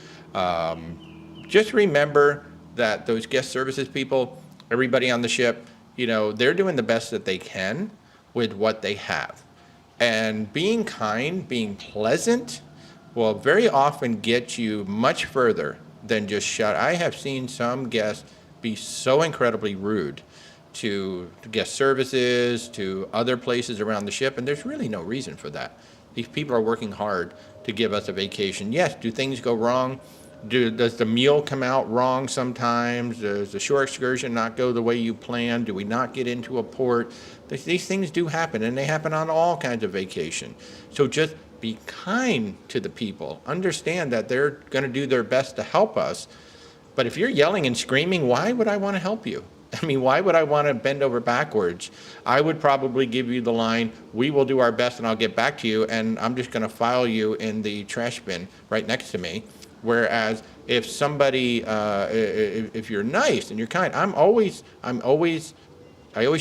Just remember that those guest services people, everybody on the ship, they're doing the best that they can with what they have. And being kind, being pleasant, will very often get you much further than just shout. I have seen some guests be so incredibly rude to guest services, to other places around the ship, and there's really no reason for that. These people are working hard to give us a vacation. Yes, do things go wrong? Does the meal come out wrong sometimes? Does the shore excursion not go the way you planned? Do we not get into a port? These things do happen, and they happen on all kinds of vacation. So just be kind to the people. Understand that they're going to do their best to help us. But if you're yelling and screaming, why would I want to help you? I mean, why would I want to bend over backwards? I would probably give you the line, we will do our best and I'll get back to you, and I'm just going to file you in the trash bin right next to me. Whereas if somebody, if you're nice and you're kind, I always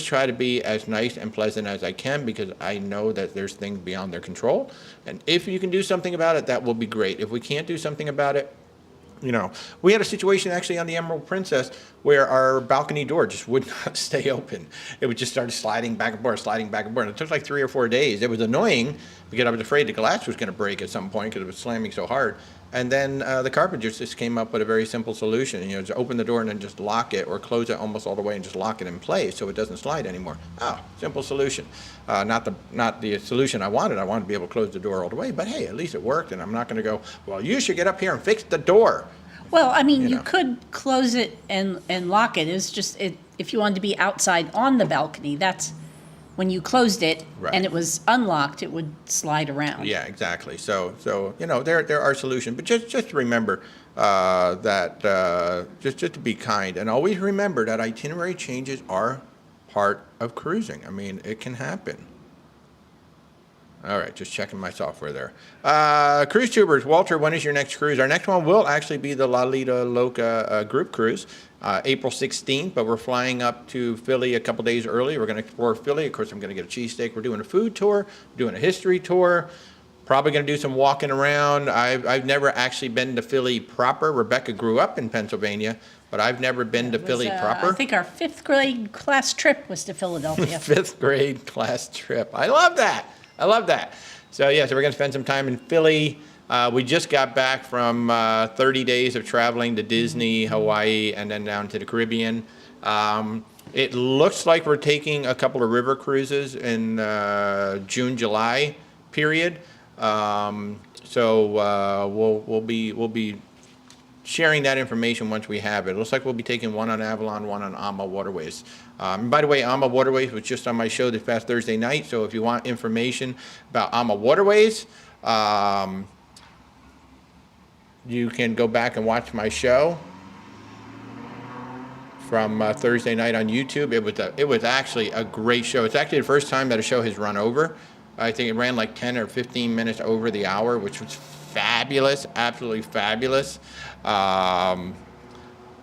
try to be as nice and pleasant as I can, because I know that there's things beyond their control. And if you can do something about it, that will be great. If we can't do something about it, we had a situation actually on the Emerald Princess where our balcony door just would not stay open. It would just start sliding back and forth, sliding back and forth. And it took like 3 or 4 days. It was annoying because I was afraid the glass was going to break at some point because it was slamming so hard. And then the carpenters just came up with a very simple solution. Just open the door and then just lock it, or close it almost all the way and just lock it in place so it doesn't slide anymore. Oh, simple solution. Not the solution I wanted. I wanted to be able to close the door all the way. But hey, at least it worked. And I'm not going to go, well, you should get up here and fix the door. Well, I mean, you could close it and lock it. It's just, if you wanted to be outside on the balcony, that's when you closed it and it was unlocked, it would slide around. Yeah, exactly. So there are solutions, but just remember that just to be kind, and always remember that itinerary changes are part of cruising. I mean, it can happen. All right, just checking my software there. Cruise tubers, Walter, when is your next cruise? Our next one will actually be the La Lita Loca group cruise, April 16th, but we're flying up to Philly a couple days early. We're going to explore Philly. Of course, I'm going to get a cheesesteak. We're doing a food tour, doing a history tour, probably going to do some walking around. I've never actually been to Philly proper. Rebecca grew up in Pennsylvania, but I've never been to Philly proper. I think our 5th grade class trip was to Philadelphia. 5th grade class trip. I love that. So we're going to spend some time in Philly. We just got back from 30 days of traveling to Disney, Hawaii, and then down to the Caribbean. It looks like we're taking a couple of river cruises in June, July period. So we'll be sharing that information once we have it. It looks like we'll be taking one on Avalon, one on Ama Waterways. And by the way, Ama Waterways was just on my show this past Thursday night, so if you want information about Ama Waterways, you can go back and watch my show from Thursday night on YouTube. It was actually a great show. It's actually the first time that a show has run over. I think it ran like 10 or 15 minutes over the hour, which was fabulous, absolutely fabulous. So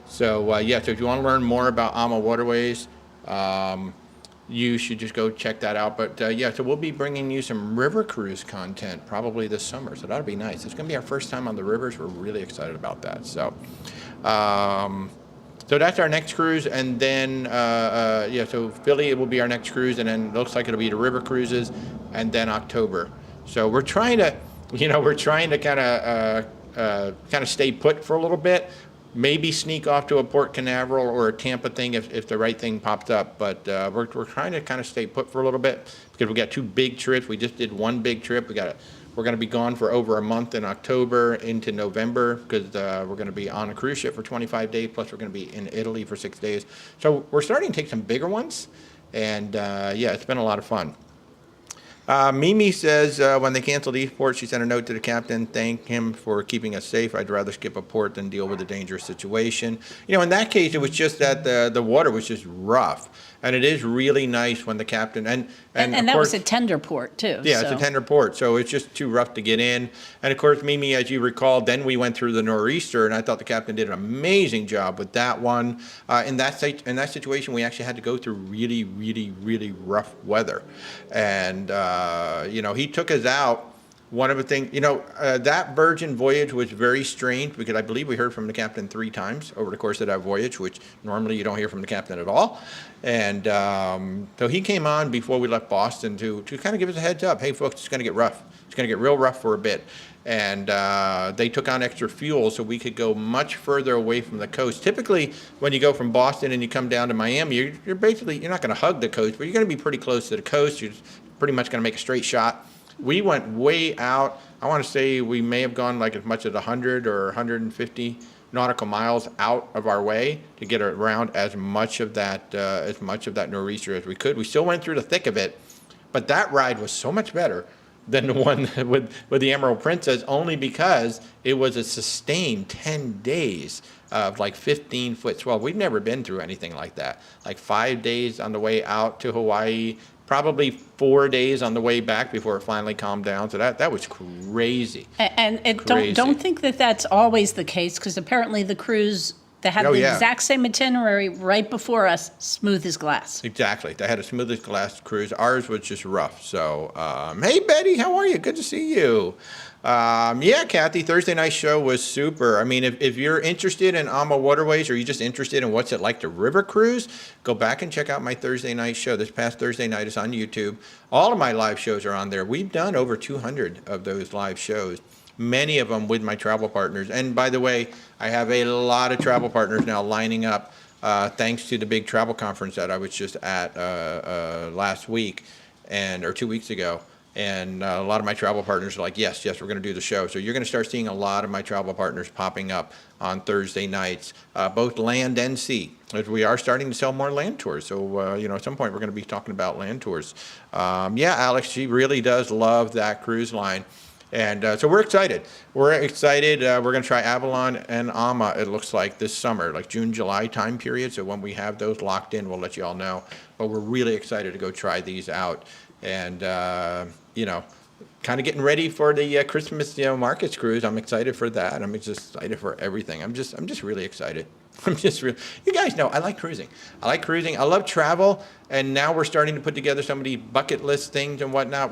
if you want to learn more about Ama Waterways, you should just go check that out. But so we'll be bringing you some river cruise content probably this summer, so that'll be nice. It's going to be our first time on the rivers. We're really excited about that. So so that's our next cruise, and then so Philly will be our next cruise, and then it looks like it'll be the river cruises, and then October. So we're trying to kind of stay put for a little bit. Maybe sneak off to a Port Canaveral or a Tampa thing if the right thing pops up. But we're trying to kind of stay put for a little bit because we got 2 big trips. We just did 1 big trip. We're going to be gone for over a month in October into November because we're going to be on a cruise ship for 25 days. Plus, we're going to be in Italy for 6 days. So we're starting to take some bigger ones. And it's been a lot of fun. Mimi says when they canceled Eastport, she sent a note to the captain, thank him for keeping us safe. I'd rather skip a port than deal with a dangerous situation. In that case, it was just that the water was just rough. And it is really nice when the captain, and that was a tender port too. Yeah, so. It's a tender port, so it's just too rough to get in. And of course, Mimi, as you recall, then we went through the nor'easter, and I thought the captain did an amazing job with that one. In that situation, we actually had to go through really, really, really rough weather. And, he took us out. One of the things, that Virgin voyage was very strange because I believe we heard from the captain 3 times over the course of that voyage, which normally you don't hear from the captain at all. And so he came on before we left Boston to kind of give us a heads up. Hey, folks, it's going to get rough. It's going to get real rough for a bit. And they took on extra fuel so we could go much further away from the coast. Typically, when you go from Boston and you come down to Miami, you're not going to hug the coast, but you're going to be pretty close to the coast. You're pretty much going to make a straight shot. We went way out. I want to say we may have gone like as much as 100 or 150 nautical miles out of our way to get around as much of that nor'easter as we could. We still went through the thick of it, but that ride was so much better than the one with the Emerald Princess, only because it was a sustained 10 days of like 15-foot swell. We've never been through anything like that. Like 5 days on the way out to Hawaii, probably 4 days on the way back before it finally calmed down. So that was crazy. And Crazy. don't think that that's always the case, because apparently the cruise that had Oh, the yeah. exact same itinerary right before us, smooth as glass. Exactly. They had a smooth as glass cruise. Ours was just rough. So, hey, Betty, how are you? Good to see you. Yeah, Kathy, Thursday night show was super. I mean, if you're interested in AMA Waterways, or you're just interested in what's it like to river cruise, go back and check out my Thursday night show. This past Thursday night is on YouTube. All of my live shows are on there. We've done over 200 of those live shows, many of them with my travel partners. And by the way, I have a lot of travel partners now lining up, thanks to the big travel conference that I was just at last week or 2 weeks ago. And a lot of my travel partners are like, yes, we're going to do the show. So you're going to start seeing a lot of my travel partners popping up on Thursday nights, both land and sea, as we are starting to sell more land tours. So, at some point we're going to be talking about land tours. Yeah, Alex, she really does love that cruise line. And so we're excited. We're going to try Avalon and AMA, it looks like, this summer, like June, July time period. So when we have those locked in, we'll let you all know. But we're really excited to go try these out. And, kind of getting ready for the Christmas, markets cruise. I'm excited for that. I'm just excited for everything. I'm just really excited. You guys know, I like cruising. I love travel. And now we're starting to put together some of the bucket list things and whatnot.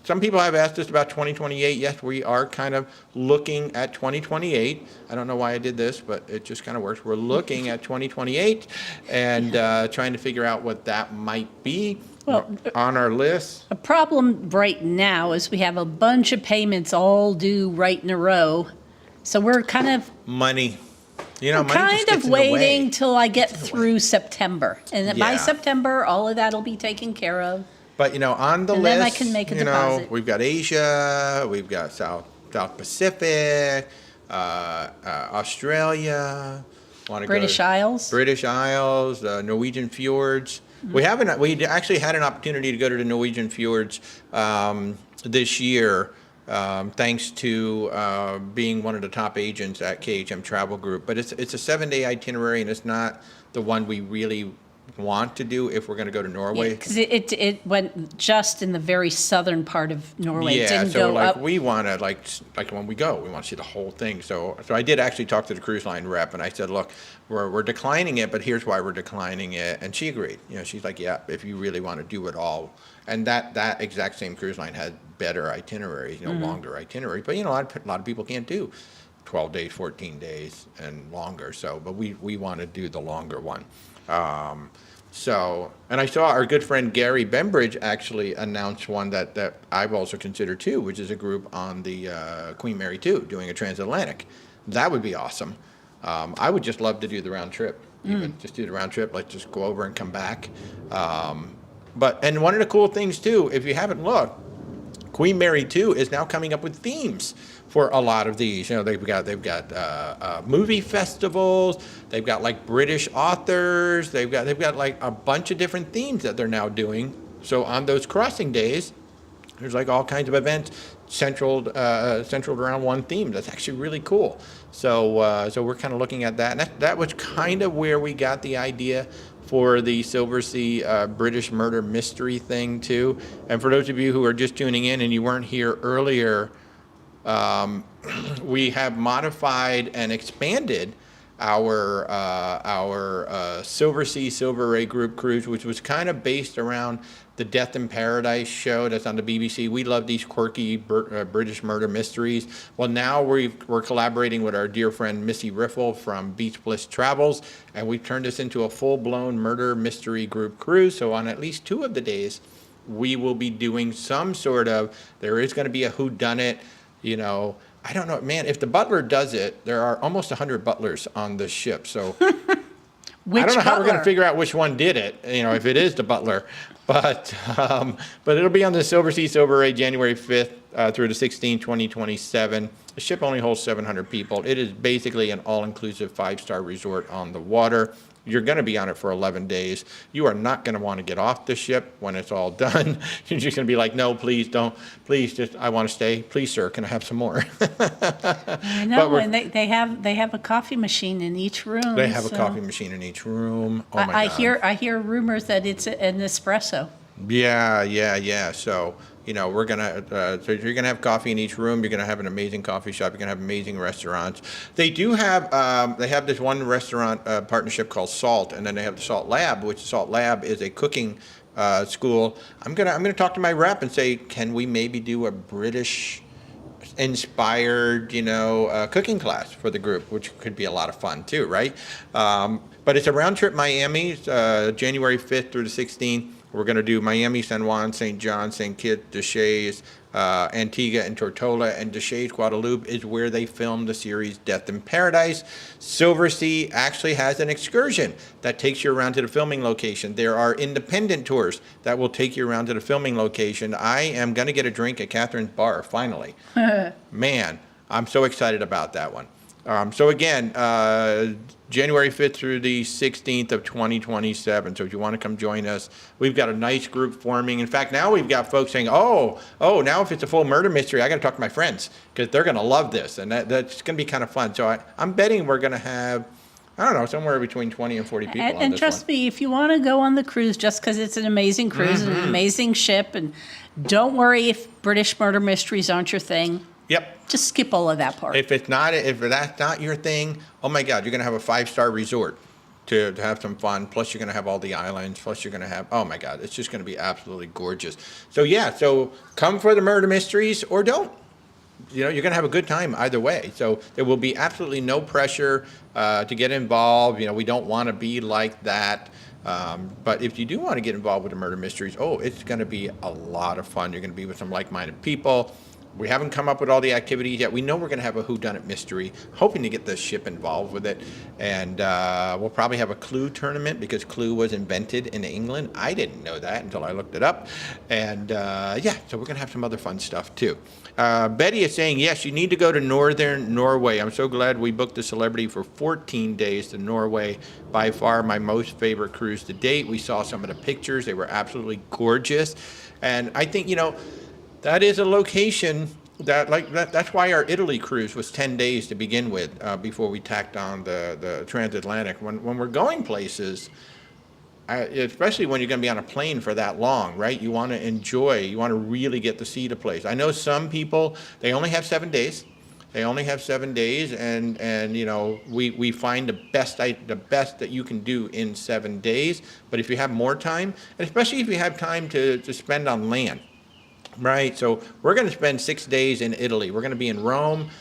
Some people have asked us about 2028. Yes, we are kind of looking at 2028. I don't know why I did this, but it just kind of works. We're looking at 2028 and trying to figure out what that might be. Well, on our list. a problem right now is we have a bunch of payments all due right in a row. So we're kind of Money. Money just kind gets of in the way. waiting till I get through September. And then by Yeah. September, all of that'll be taken care of. But on the And list, then I can make a deposit. we've got Asia, we've got South Pacific, Australia. British Isles. British Isles, Norwegian fjords. We actually had an opportunity to go to the Norwegian fjords this year, thanks to being one of the top agents at KHM Travel Group. But it's a 7-day itinerary, and it's not the one we really want to do if we're going to go to Norway. Because it went just in the very southern part of Norway. It Yeah, didn't so go like up. we want to like when we go, we want to see the whole thing. So I did actually talk to the cruise line rep, and I said, look, we're declining it, but here's why we're declining it. And she agreed. She's like, yeah, if you really want to do it all. And that exact same cruise line had better itineraries, longer itineraries. But a lot of people can't do 12 days, 14 days, and longer. So, but we want to do the longer one. And I saw our good friend Gary Bembridge actually announce one that I've also considered too, which is a group on the Queen Mary 2 doing a transatlantic. That would be awesome. I would just love to do the round trip, even just do the round trip, like just go over and come back. And one of the cool things too, if you haven't looked, Queen Mary 2 is now coming up with themes for a lot of these. They've got movie festivals. They've got like British authors. They've got like a bunch of different themes that they're now doing. So on those crossing days, there's like all kinds of events centered around one theme. That's actually really cool. So we're kind of looking at that. And that was kind of where we got the idea for the Silversea British murder mystery thing too. And for those of you who are just tuning in and you weren't here earlier, we have modified and expanded our Silversea Silver Ray Group cruise, which was kind of based around the Death in Paradise show that's on the BBC. We love these quirky British murder mysteries. Well, now we're collaborating with our dear friend Missy Riffle from Beach Bliss Travels, and we've turned this into a full-blown murder mystery group cruise. So on at least 2 of the days, we will be doing some sort of, there is going to be a whodunit, I don't know, man, if the butler does it, there are almost 100 butlers on the ship, so. I don't know how we're going to butler? figure out which one did it, if it is the butler. But it'll be on the Silver Sea Silver Ray, January 5th through the 16th, 2027. The ship only holds 700 people. It is basically an all-inclusive 5-star resort on the water. You're going to be on it for 11 days. You are not going to want to get off the ship when it's all done. You're just going to be like, no, please don't. Please, just, I want to stay. Please, sir, can I have some more? I know, and they have a coffee machine in each room. They have a so- coffee machine in each room. Oh, my I God. I hear rumors that it's an espresso. Yeah. So, we're gonna, so you're gonna have coffee in each room. You're gonna have an amazing coffee shop. You're gonna have amazing restaurants. They do have, they have this one restaurant partnership called Salt, and then they have the Salt Lab, which Salt Lab is a cooking school. I'm gonna talk to my rep and say, can we maybe do a British inspired, cooking class for the group, which could be a lot of fun too, right? But it's a round trip Miami, January 5th through the 16th. We're going to do Miami, San Juan, St. John, St. Kitts, Deschamps, Antigua, and Tortola. And Deschamps, Guadeloupe is where they filmed the series Death in Paradise. Silver Sea actually has an excursion that takes you around to the filming location. There are independent tours that will take you around to the filming location. I am going to get a drink at Catherine's Bar, finally. Man, I'm so excited about that one. So again, January 5th through the 16th of 2027. So if you want to come join us, we've got a nice group forming. In fact, now we've got folks saying, oh, now if it's a full murder mystery, I got to talk to my friends because they're going to love this. And that's going to be kind of fun. So I'm betting we're going to have, I don't know, somewhere between 20 and 40 people on And this trust one. me, if you want to go on the cruise, just because it's an amazing cruise and an amazing ship, and don't worry if British murder mysteries aren't your thing. Yep. Just skip all of that part. If that's not your thing, oh my God, you're going to have a 5-star resort to have some fun. Plus you're going to have all the islands. Plus you're going to have, oh my God, it's just going to be absolutely gorgeous. So yeah, so come for the murder mysteries or don't. You're going to have a good time either way. So there will be absolutely no pressure to get involved. We don't want to be like that. But if you do want to get involved with the murder mysteries, it's going to be a lot of fun. You're going to be with some like-minded people. We haven't come up with all the activities yet. We know we're going to have a whodunit mystery, hoping to get the ship involved with it. And we'll probably have a Clue tournament because Clue was invented in England. I didn't know that until I looked it up. And so we're going to have some other fun stuff too. Betty is saying, yes, you need to go to northern Norway. I'm so glad we booked the Celebrity for 14 days to Norway. By far my most favorite cruise to date. We saw some of the pictures. They were absolutely gorgeous. And I think, that is a location that's why our Italy cruise was 10 days to begin with before we tacked on the transatlantic. When we're going places, especially when you're going to be on a plane for that long, right? You want to enjoy, you want to really get to see the place. I know some people, they only have 7 days. They only have 7 days, and we find the best that you can do in 7 days. But if you have more time, and especially if you have time to spend on land, right? So we're going to spend 6 days in Italy. We're going to be in Rome,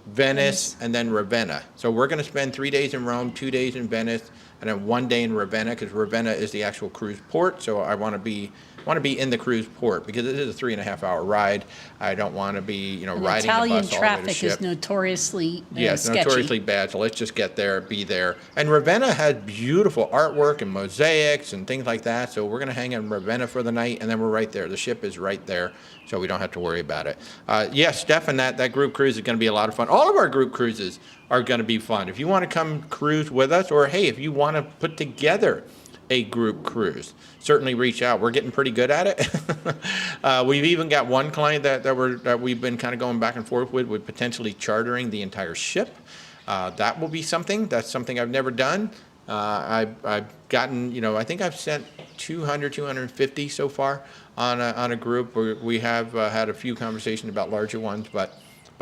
Venice, and then Ravenna. So we're going to spend 3 days in Rome, 2 days in Venice, and then 1 day in Ravenna, because Ravenna is the actual cruise port. So I want to be in the cruise port because it is a 3.5-hour ride. I don't want to be And riding Italian the bus all the way to the traffic ship. is notoriously Yes, sketchy. notoriously bad. So let's just get there, be there. And Ravenna has beautiful artwork and mosaics and things like that. So we're going to hang in Ravenna for the night, and then we're right there. The ship is right there, so we don't have to worry about it. Yes, Stefan, that group cruise is going to be a lot of fun. All of our group cruises are going to be fun. If you want to come cruise with us, or hey, if you want to put together a group cruise, certainly reach out. We're getting pretty good at it. We've even got one client that we've been kind of going back and forth with potentially chartering the entire ship. That will be something. That's something I've never done. I've gotten, I think I've sent 200, 250 so far on a group. We have had a few conversations about larger ones, but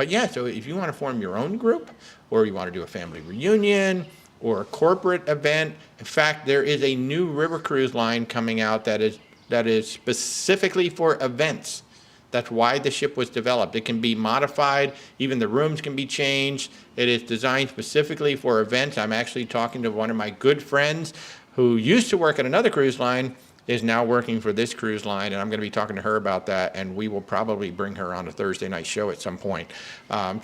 yeah. So if you want to form your own group, or you want to do a family reunion, or a corporate event. In fact, there is a new river cruise line coming out that is specifically for events. That's why the ship was developed. It can be modified. Even the rooms can be changed. It is designed specifically for events. I'm actually talking to one of my good friends who used to work at another cruise line, is now working for this cruise line, and I'm going to be talking to her about that, and we will probably bring her on a Thursday night show at some point.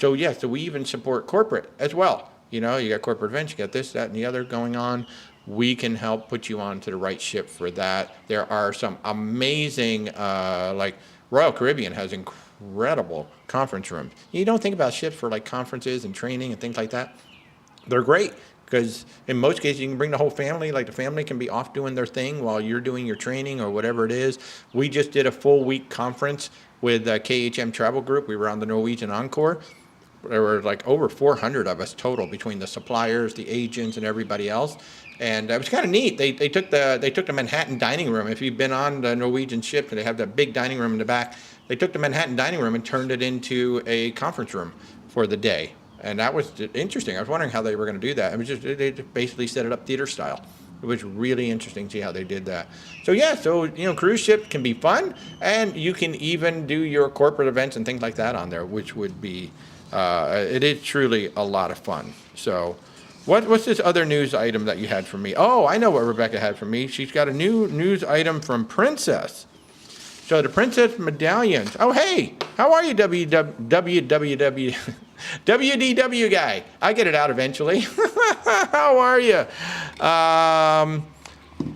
So we even support corporate as well. You know, you got corporate events, you got this, that, and the other going on. We can help put you on to the right ship for that. There are some amazing, like Royal Caribbean has incredible conference rooms. You don't think about ships for like conferences and training and things like that. They're great because in most cases you can bring the whole family. Like the family can be off doing their thing while you're doing your training or whatever it is. We just did a full week conference with KHM Travel Group. We were on the Norwegian Encore. There were like over 400 of us total between the suppliers, the agents, and everybody else. And it was kind of neat. They took the Manhattan dining room. If you've been on the Norwegian ship, they have that big dining room in the back. They took the Manhattan dining room and turned it into a conference room for the day. And that was interesting. I was wondering how they were going to do that. It was just, they basically set it up theater style. It was really interesting to see how they did that. So yeah, cruise ship can be fun, and you can even do your corporate events and things like that on there, which would be, it is truly a lot of fun. So what's this other news item that you had for me? Oh, I know what Rebecca had for me. She's got a new news item from Princess. So the Princess medallions. Oh, hey, how are you, WDW guy? I get it out eventually. How are you?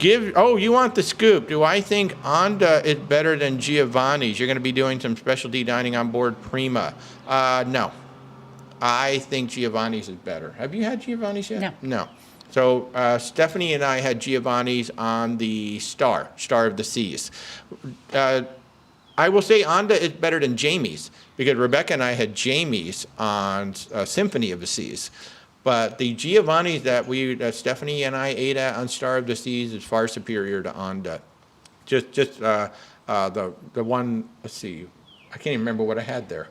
You want the scoop. Do I think Onda is better than Giovanni's? You're going to be doing some specialty dining on board Prima. No. I think Giovanni's is better. Have you had Giovanni's yet? No. No. So Stephanie and I had Giovanni's on the Star of the Seas. I will say Onda is better than Jamie's because Rebecca and I had Jamie's on Symphony of the Seas. But the Giovanni's that Stephanie and I ate at on Star of the Seas is far superior to Onda. Just the one, let's see, I can't even remember what I had there.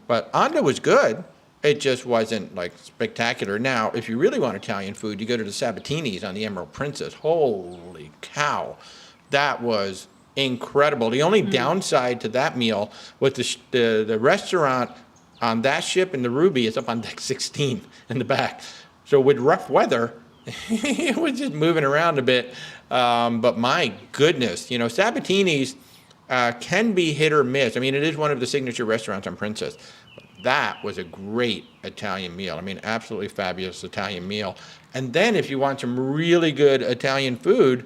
But Onda was good. It just wasn't like spectacular. Now, if you really want Italian food, you go to the Sabatini's on the Emerald Princess. Holy cow, that was incredible. The only downside to that meal was the restaurant on that ship in the Ruby is up on deck 16 in the back. So with rough weather, it was just moving around a bit. But my goodness, Sabatini's can be hit or miss. I mean, it is one of the signature restaurants on Princess. That was a great Italian meal. I mean, absolutely fabulous Italian meal. And then if you want some really good Italian food,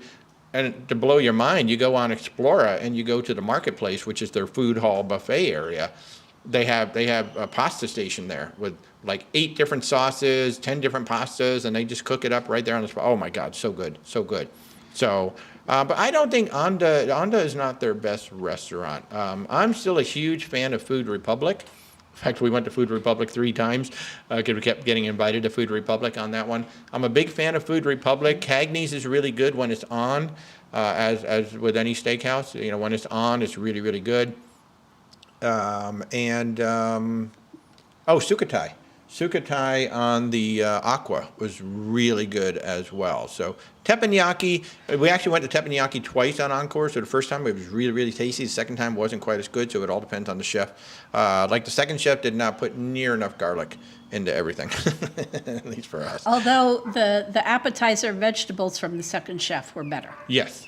and to blow your mind, you go on Explora and you go to the marketplace, which is their food hall buffet area. They have a pasta station there with like 8 different sauces, 10 different pastas, and they just cook it up right there on the spot. Oh my God, so good, so good. So, but I don't think Onda is not their best restaurant. I'm still a huge fan of Food Republic. In fact, we went to Food Republic 3 times because we kept getting invited to Food Republic on that one. I'm a big fan of Food Republic. Cagney's is really good when it's on, as with any steakhouse. When it's on, it's really, really good. Sukhothai. Sukhothai on the Aqua was really good as well. So teppanyaki, we actually went to teppanyaki twice on Encore. So the first time it was really, really tasty. The second time wasn't quite as good. So it all depends on the chef. Like the second chef did not put near enough garlic into everything, at least for us. Although the appetizer vegetables from the second chef were better. Yes.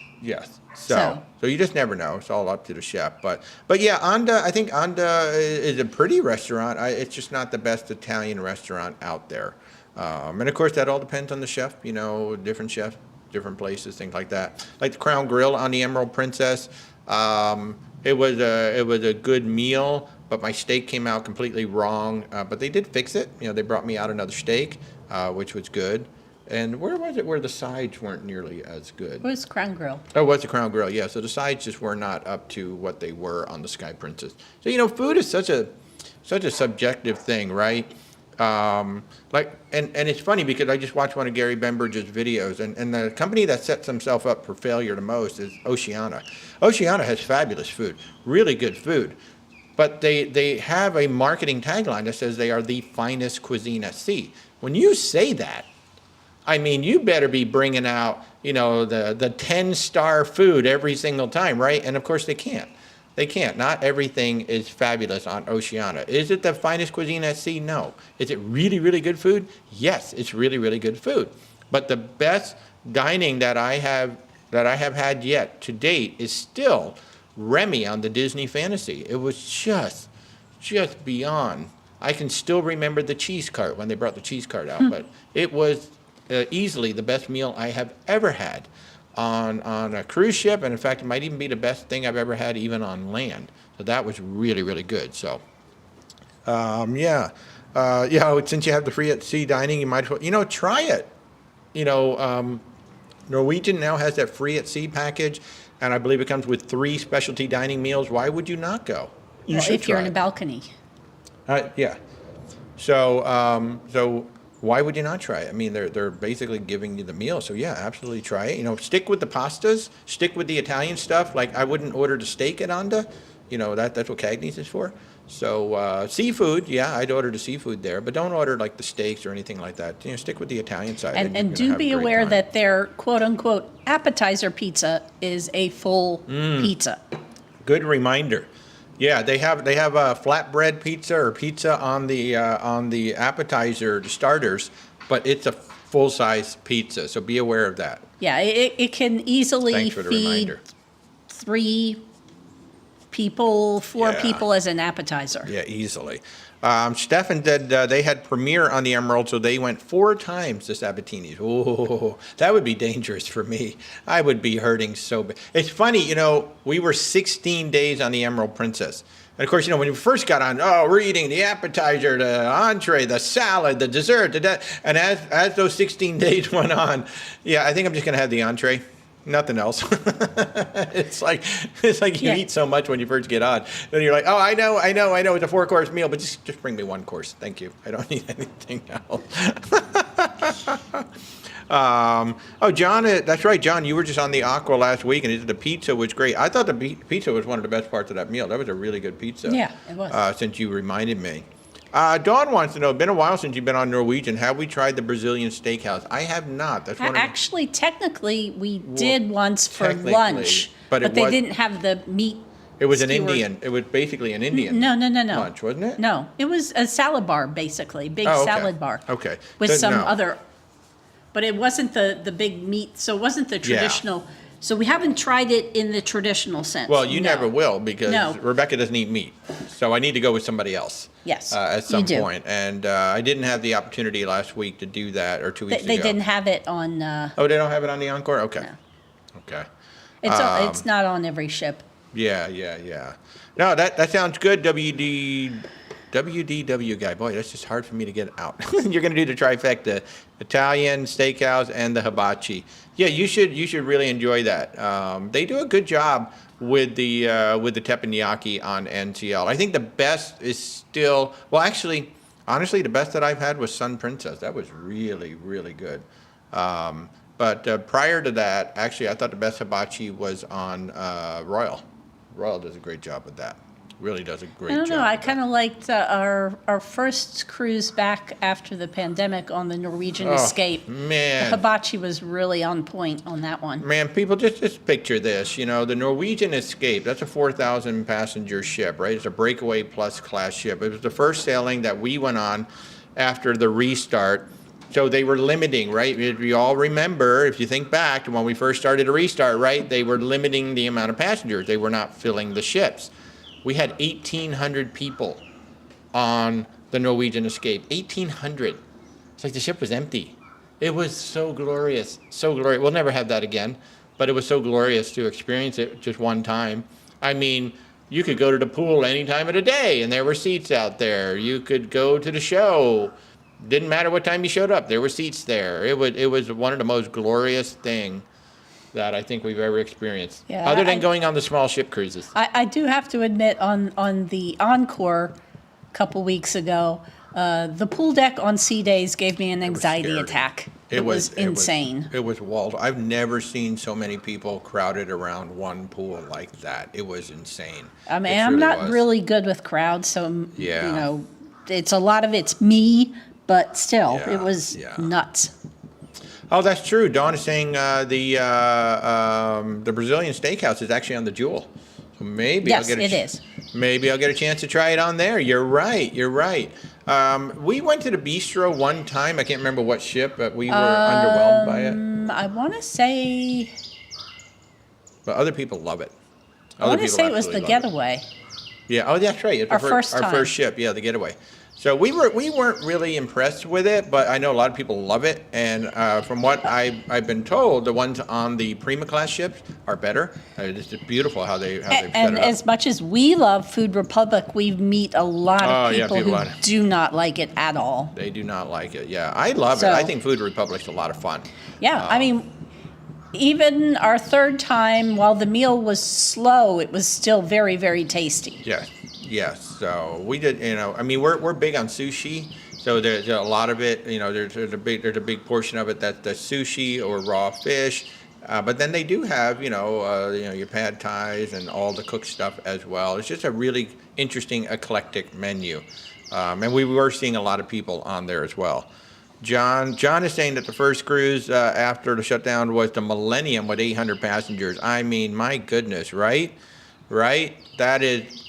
So you just never know. It's all up to the chef. But yeah, Onda, I think Onda is a pretty restaurant. It's just not the best Italian restaurant out there. And of course, that all depends on the chef. Different chefs, different places, things like that. Like the Crown Grill on the Emerald Princess. It was a good meal, but my steak came out completely wrong. But they did fix it. They brought me out another steak, which was good. And where was it where the sides weren't nearly as good? It was Crown Grill. Oh, it was the Crown Grill, yeah. So the sides just were not up to what they were on the Sky Princess. So, food is such a subjective thing, right? And it's funny because I just watched one of Gary Bembridge's videos, and the company that sets themselves up for failure the most is Oceania. Oceania has fabulous food, really good food. But they have a marketing tagline that says they are the finest cuisine at sea. When you say that, I mean, you better be bringing out, the 10-star food every single time, right? And of course they can't. They can't. Not everything is fabulous on Oceania. Is it the finest cuisine at sea? No. Is it really, really good food? Yes, it's really, really good food. But the best dining that I have had yet to date is still Remy on the Disney Fantasy. It was just beyond I can still remember the cheese cart when they brought the cheese cart out, but it was easily the best meal I have ever had on a cruise ship, and in fact, it might even be the best thing I've ever had even on land. So that was really, really good. So, since you have the free at sea dining, you might as well, try it. Norwegian now has that free at sea package, and I believe it comes with 3 specialty dining meals. Why would you not go? You should if you're try in a it. balcony. Yeah. So why would you not try it? I mean, they're basically giving you the meal. So yeah, absolutely try it. Stick with the pastas, stick with the Italian stuff. Like I wouldn't order the steak at Onda. That's what Cagney's is for. So seafood, yeah, I'd order the seafood there, but don't order like the steaks or anything like that. Stick with the Italian side. And you're do gonna be have a great aware time. that their quote unquote appetizer pizza is a full pizza. Good reminder. Yeah, they have a flatbread pizza or pizza on the appetizer, the starters, but it's a full size pizza. So be aware of that. Yeah, it can easily Thanks for the feed reminder. 3 people, 4 Yeah. people as an appetizer. Yeah, easily. Stefan said they had premiere on the Emerald, so they went 4 times to Sabatini's. Oh, that would be dangerous for me. I would be hurting so bad. It's funny, we were 16 days on the Emerald Princess. And of course, when we first got on, we're eating the appetizer, the entree, the salad, the dessert, and as those 16 days went on, yeah, I think I'm just going to have the entree. Nothing else. It's like you eat so much when you first get on. Then you're like, oh, I know, it's a 4-course meal, but just bring me 1 course. Thank you. I don't need anything else. John, that's right, John, you were just on the Aqua last week, and the pizza was great. I thought the pizza was one of the best parts of that meal. That was a really good pizza. Yeah, it was. Since you reminded me. Dawn wants to know, it's been a while since you've been on Norwegian. Have we tried the Brazilian steakhouse? I have not. That's one of Actually, technically, we did once for technically, lunch, but it they was- didn't have the meat. It was an skewered. Indian. It was basically an Indian No. lunch, wasn't it? No, it was a salad bar, basically, big Oh, okay. salad bar. Okay. With So, some no. other, but it wasn't the big meat, so it wasn't the traditional. So we haven't tried it in the traditional sense. Well, you no. never will because No. Rebecca doesn't eat meat. So I need to go with somebody else. Yes, At you some do. point. And I didn't have the opportunity last week to do that, or 2 weeks They ago. didn't have it on, Oh, they don't have it on the Encore? Okay. No. Okay. it's not on every ship. Yeah. No, that sounds good, WDW guy. Boy, that's just hard for me to get out. You're going to do the trifecta: Italian, steakhouse, and the hibachi. Yeah, you should really enjoy that. They do a good job with the teppanyaki on NCL. I think the best is still, well, actually, honestly, the best that I've had was Sun Princess. That was really, really good. But prior to that, actually, I thought the best hibachi was on Royal. Royal does a great job with that. Really does a great job. I don't know. I with kind of liked our first cruise back after the pandemic on the Norwegian Escape. Man. The hibachi was really on point on that one. Man, people, just picture this. The Norwegian Escape, that's a 4,000 passenger ship, right? It's a breakaway plus class ship. It was the first sailing that we went on after the restart. So they were limiting, right? If you all remember, if you think back to when we first started a restart, right? They were limiting the amount of passengers. They were not filling the ships. We had 1,800 people on the Norwegian Escape. 1,800. It's like the ship was empty. It was so glorious. So glorious. We'll never have that again, but it was so glorious to experience it just one time. I mean, you could go to the pool any time of the day, and there were seats out there. You could go to the show. Didn't matter what time you showed up. There were seats there. It was one of the most glorious things that I think we've ever experienced. Yeah, Other than going on the small ship cruises. I do have to admit, on the Encore a couple weeks ago, the pool deck on sea days gave me an anxiety scary. attack. It was insane. It was walled. I've never seen so many people crowded around one pool like that. It was insane. I mean, It I'm truly not was. really good with crowds, so Yeah. it's a lot of it's me, but still, Yeah, it was yeah. nuts. Oh, that's true. Dawn is saying the Brazilian steakhouse is actually on the Jewel. So maybe Yes, I'll get it is. Maybe I'll get a chance to try it on there. You're right. We went to the bistro one time. I can't remember what ship, but we were underwhelmed by it. I want to say, But other people love it. I want to people say it was the absolutely love it. Getaway. Yeah. Oh, that's right. It's Our first our time. first ship. Yeah, the Getaway. So we weren't really impressed with it, but I know a lot of people love it. And from what I've been told, the ones on the Prima class ships are better. It's just beautiful how they've set And it up. as much as we love Food Republic, we meet a lot Oh, of yeah, people people who do not like it at all. They do not like it. Yeah, I love it. So- I think Food Republic's a lot of fun. Yeah, I mean, even our third time, while the meal was slow, it was still very, very tasty. Yes, yes. So we did. I mean, we're big on sushi. So there's a lot of it. There's a big portion of it that's the sushi or raw fish. But then they do have, your pad thais and all the cooked stuff as well. It's just a really interesting, eclectic menu. And we were seeing a lot of people on there as well. John is saying that the first cruise after the shutdown was the Millennium with 800 passengers. I mean, my goodness, right? That is,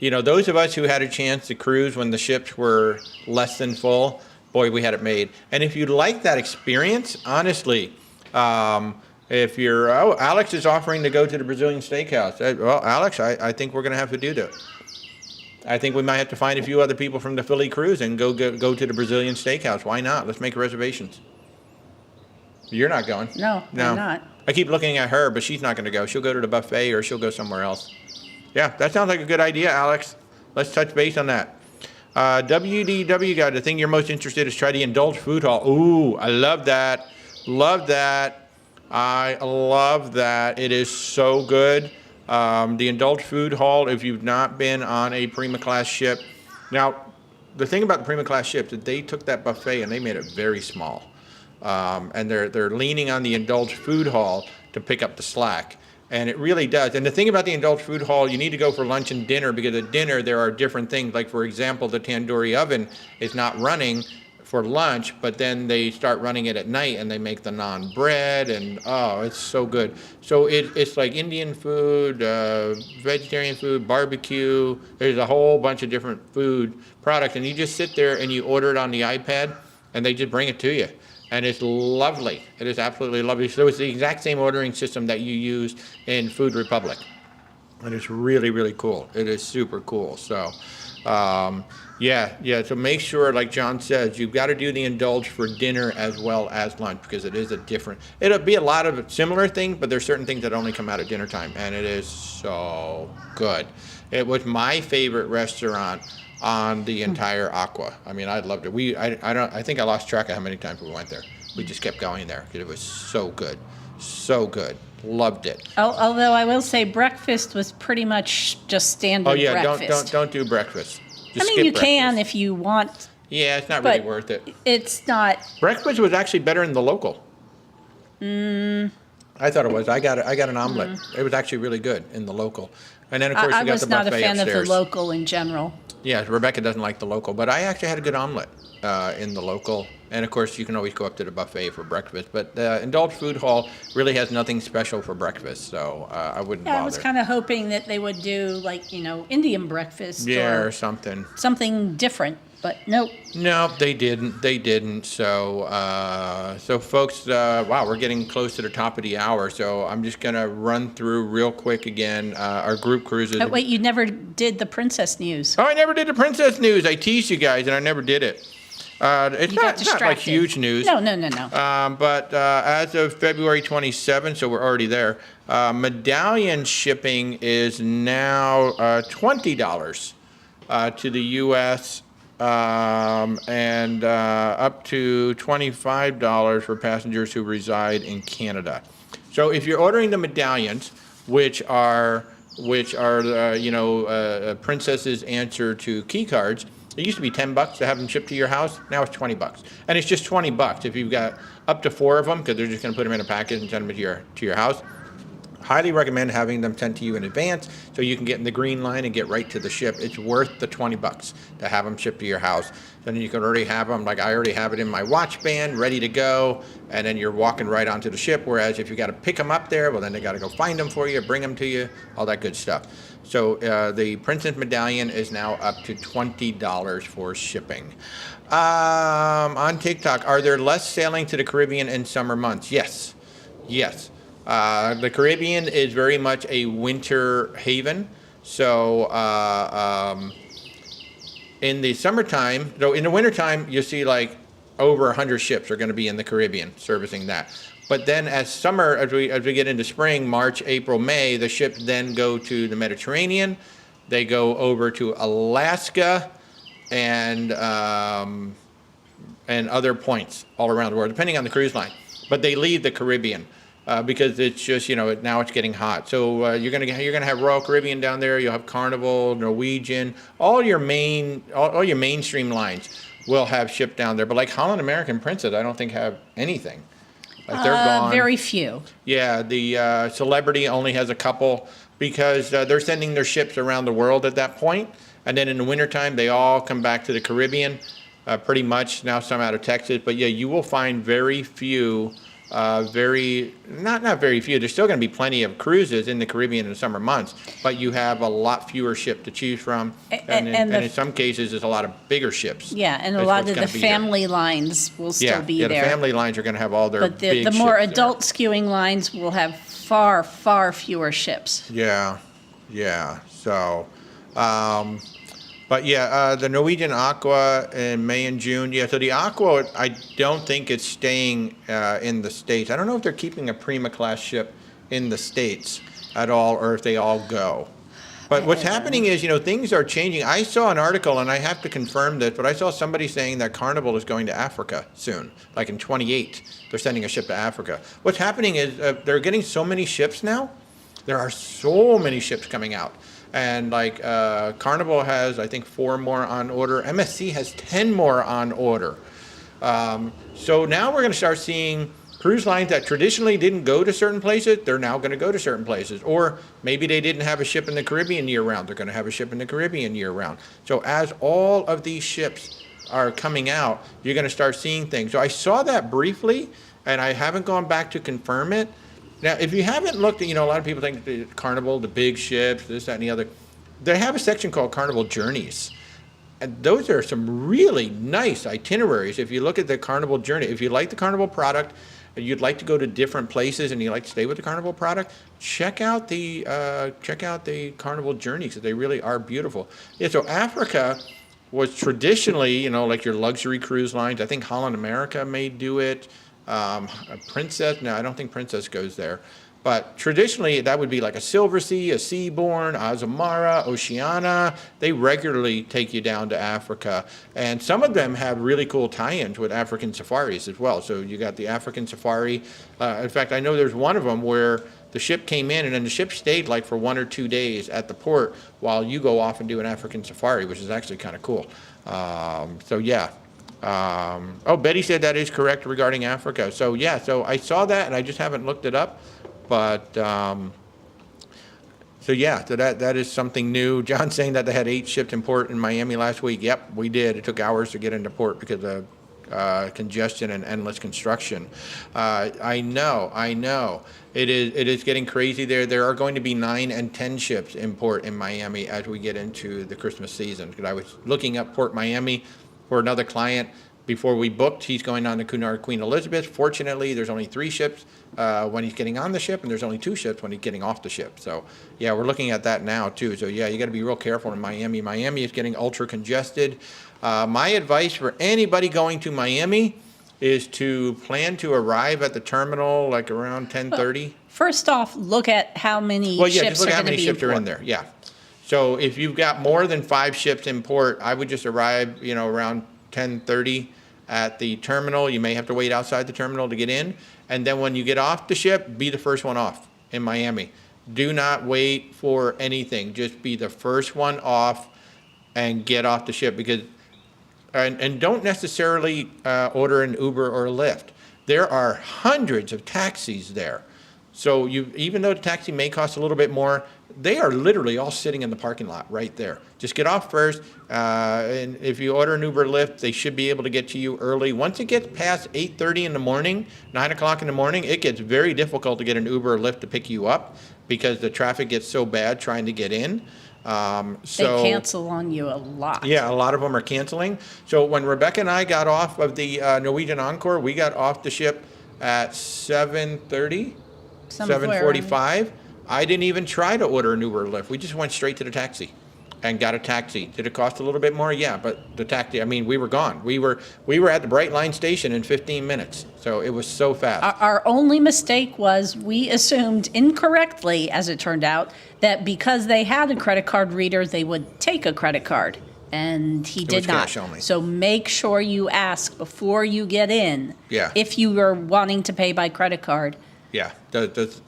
those of us who had a chance to cruise when the ships were less than full, boy, we had it made. And if you like that experience, honestly, if you're, Alex is offering to go to the Brazilian steakhouse. Well, Alex, I think we're going to have to do that. I think we might have to find a few other people from the Philly cruise and go to the Brazilian steakhouse. Why not? Let's make reservations. You're not going. No, I'm not. I keep looking at her, but she's not going to go. She'll go to the buffet or she'll go somewhere else. Yeah, that sounds like a good idea, Alex. Let's touch base on that. WDW guy, the thing you're most interested in is try the Indulge Food Hall. Ooh, I love that. I love that. It is so good. The Indulge Food Hall, if you've not been on a Prima class ship. Now, the thing about the Prima class ship is they took that buffet and they made it very small. And they're leaning on the Indulge Food Hall to pick up the slack. And it really does. And the thing about the Indulge Food Hall, you need to go for lunch and dinner, because at dinner there are different things. Like, for example, the tandoori oven is not running for lunch, but then they start running it at night and they make the naan bread, and oh, it's so good. So it's like Indian food, vegetarian food, barbecue. There's a whole bunch of different food products, and you just sit there and you order it on the iPad and they just bring it to you. And it's lovely. It is absolutely lovely. So it's the exact same ordering system that you use in Food Republic. And it's really, really cool. It is super cool. So, yeah. So make sure, like John says, you've got to do the Indulge for dinner as well as lunch, because it is it'll be a lot of similar things, but there's certain things that only come out at dinner time. And it is so good. It was my favorite restaurant on the entire Aqua. I mean, I loved it. I think I lost track of how many times we went there. We just kept going there because it was so good. So good. Loved it. Although I will say breakfast was pretty much just standard breakfast. Don't do breakfast. Just I mean, skip you breakfast. can if you want. Yeah, it's not really but worth it. It's not. Breakfast was actually better in the local. I thought it was. I got an omelet. It was actually really good in the local. And then, of course, I you got was the not buffet a fan upstairs. of the local in general. Yeah, Rebecca doesn't like the local, but I actually had a good omelet in the local. And of course, you can always go up to the buffet for breakfast. But the Indulge Food Hall really has nothing special for breakfast, so I wouldn't bother. I was kind of hoping that they would do like, Indian breakfast or something. Something different, but nope. No, they didn't. So folks, wow, we're getting close to the top of the hour. So I'm just gonna run through real quick again our group cruises. Wait, you never did the princess news. Oh, I never did the princess news. I teased you guys, and I never did it. It's You got not like distracted. huge news. No. But as of February 27th, so we're already there, medallion shipping is now $20 to the U.S. And up to $25 for passengers who reside in Canada. So if you're ordering the medallions, which are princess's answer to key cards. It used to be $10 to have them shipped to your house. Now it's $20, and it's just $20 if you've got up to 4 of them, because they're just going to put them in a package and send them to your house. Highly recommend having them sent to you in advance so you can get in the green line and get right to the ship. It's worth the $20 to have them shipped to your house. Then you can already have them, like I already have it in my watch band, ready to go, and then you're walking right onto the ship. Whereas if you got to pick them up there, well, then they got to go find them for you, bring them to you, all that good stuff. So the Princess Medallion is now up to $20 for shipping. On TikTok, are there less sailing to the Caribbean in summer months? Yes. The Caribbean is very much a winter haven. So In the summertime, though, in the wintertime, you see like over 100 ships are going to be in the Caribbean servicing that. But then as we get into spring, March, April, May, the ships then go to the Mediterranean. They go over to Alaska and other points all around the world, depending on the cruise line. But they leave the Caribbean because it's just, now it's getting hot. So you're gonna have Royal Caribbean down there. You'll have Carnival, Norwegian, all your mainstream lines will have shipped down there. But like Holland American Princess, I don't think have anything. Like they're gone. Very few. Yeah, the Celebrity only has a couple because they're sending their ships around the world at that point. And then in the wintertime, they all come back to the Caribbean, pretty much. Now some out of Texas. But yeah, you will find very few, not very few. There's still going to be plenty of cruises in the Caribbean in the summer months. But you have a lot fewer ships to choose from. And in some cases, there's a lot of bigger ships. Yeah, and a lot of the family lines will still be there. Yeah, the family lines are going to have all their but big the more ships adult skewing lines will have far, far fewer ships. Yeah. So, but yeah, the Norwegian Aqua in May and June. Yeah, so the Aqua, I don't think it's staying in the States. I don't know if they're keeping a Prima class ship in the States at all, or if they all go. But what's happening is, things are changing. I saw an article, and I have to confirm this, but I saw somebody saying that Carnival is going to Africa soon, like in 28. They're sending a ship to Africa. What's happening is they're getting so many ships now. There are so many ships coming out. And like Carnival has, I think, 4 more on order. MSC has 10 more on order. So now we're going to start seeing cruise lines that traditionally didn't go to certain places, they're now going to go to certain places. Or maybe they didn't have a ship in the Caribbean year-round. They're going to have a ship in the Caribbean year-round. So as all of these ships are coming out, you're going to start seeing things. So I saw that briefly, and I haven't gone back to confirm it. Now, if you haven't looked at, a lot of people think the Carnival, the big ships, this, that, and the other. They have a section called Carnival Journeys. And those are some really nice itineraries. If you look at the Carnival Journey, if you like the Carnival product, and you'd like to go to different places and you like to stay with the Carnival product, check out the Carnival Journeys. They really are beautiful. Yeah, so Africa was traditionally, like your luxury cruise lines. I think Holland America may do it. Princess, no, I don't think Princess goes there. But traditionally, that would be like a Silversea, a Seabourn, Azamara, Oceana. They regularly take you down to Africa. And some of them have really cool tie-ins with African safaris as well. So you got the African safari. In fact, I know there's one of them where the ship came in and then the ship stayed like for 1 or 2 days at the port while you go off and do an African safari, which is actually kind of cool. So yeah. Betty said that is correct regarding Africa. So yeah, so I saw that and I just haven't looked it up. But so that is something new. John's saying that they had 8 shipped in port in Miami last week. Yep, we did. It took hours to get into port because of congestion and endless construction. I know. It is getting crazy there. There are going to be 9 and 10 ships in port in Miami as we get into the Christmas season. Because I was looking up Port Miami for another client before we booked. He's going on the Cunard Queen Elizabeth. Fortunately, there's only 3 ships when he's getting on the ship, and there's only 2 ships when he's getting off the ship. So, yeah, we're looking at that now, too. So, yeah, you got to be real careful in Miami. Miami is getting ultra congested. My advice for anybody going to Miami is to plan to arrive at the terminal like around 10:30. First off, look at how many Well, yeah, ships just look are at how going to many be ships are in there. Yeah. So if you've got more than 5 ships in port, I would just arrive, around 10:30 at the terminal. You may have to wait outside the terminal to get in. And then when you get off the ship, be the first one off in Miami. Do not wait for anything. Just be the first one off and get off the ship because, and don't necessarily order an Uber or a Lyft. There are hundreds of taxis there. So even though the taxi may cost a little bit more, they are literally all sitting in the parking lot right there. Just get off first, and if you order an Uber or Lyft, they should be able to get to you early. Once it gets past 8:30 in the morning, 9 o'clock in the morning, it gets very difficult to get an Uber or Lyft to pick you up because the traffic gets so bad trying to get in. They cancel on you a lot. Yeah, a lot of them are canceling. So when Rebecca and I got off of the Norwegian Encore, we got off the ship at 7:30. 7:45. I didn't even try to order an Uber or Lyft. We just went straight to the taxi. and got a taxi. Did it cost a little bit more? Yeah, but the taxi, I mean, we were gone. We were at the Bright Line station in 15 minutes. So it was so fast. Our only mistake was we assumed incorrectly, as it turned out, that because they had a credit card reader, they would take a credit card. And he did not. Cash only. So make sure you ask before you get in. Yeah. If you are wanting to pay by credit card. Yeah. Do you they accept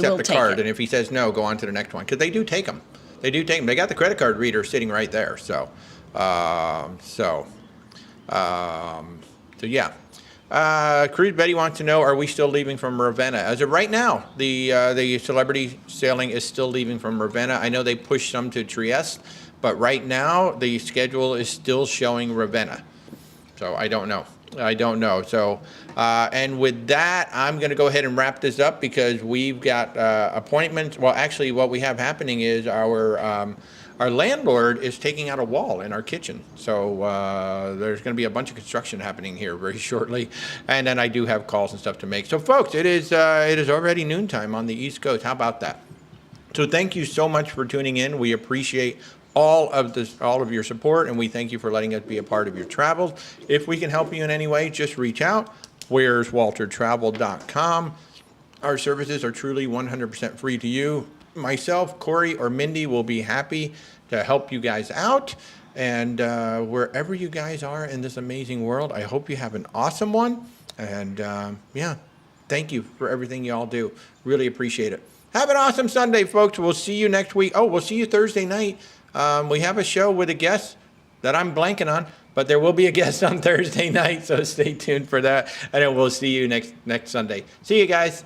will the take card? it. And if he says no, go on to the next one. Because they do take them. They do take them. They got the credit card reader sitting right there. So yeah. Cruise Betty wants to know, are we still leaving from Ravenna? As of right now, the celebrity sailing is still leaving from Ravenna. I know they pushed some to Trieste, but right now the schedule is still showing Ravenna. So I don't know. So, and with that, I'm going to go ahead and wrap this up because we've got appointments. Well, actually, what we have happening is our landlord is taking out a wall in our kitchen. So there's going to be a bunch of construction happening here very shortly. And then I do have calls and stuff to make. So, folks, it is already noontime on the East Coast. How about that? So thank you so much for tuning in. We appreciate all of your support, and we thank you for letting us be a part of your travels. If we can help you in any way, just reach out. where'swaltertravel.com. Our services are truly 100% free to you. Myself, Corey, or Mindy will be happy to help you guys out. And wherever you guys are in this amazing world, I hope you have an awesome one. And yeah, thank you for everything you all do. Really appreciate it. Have an awesome Sunday, folks. We'll see you next week. Oh, we'll see you Thursday night. We have a show with a guest that I'm blanking on, but there will be a guest on Thursday night, so stay tuned for that. And then we'll see you next Sunday. See you guys.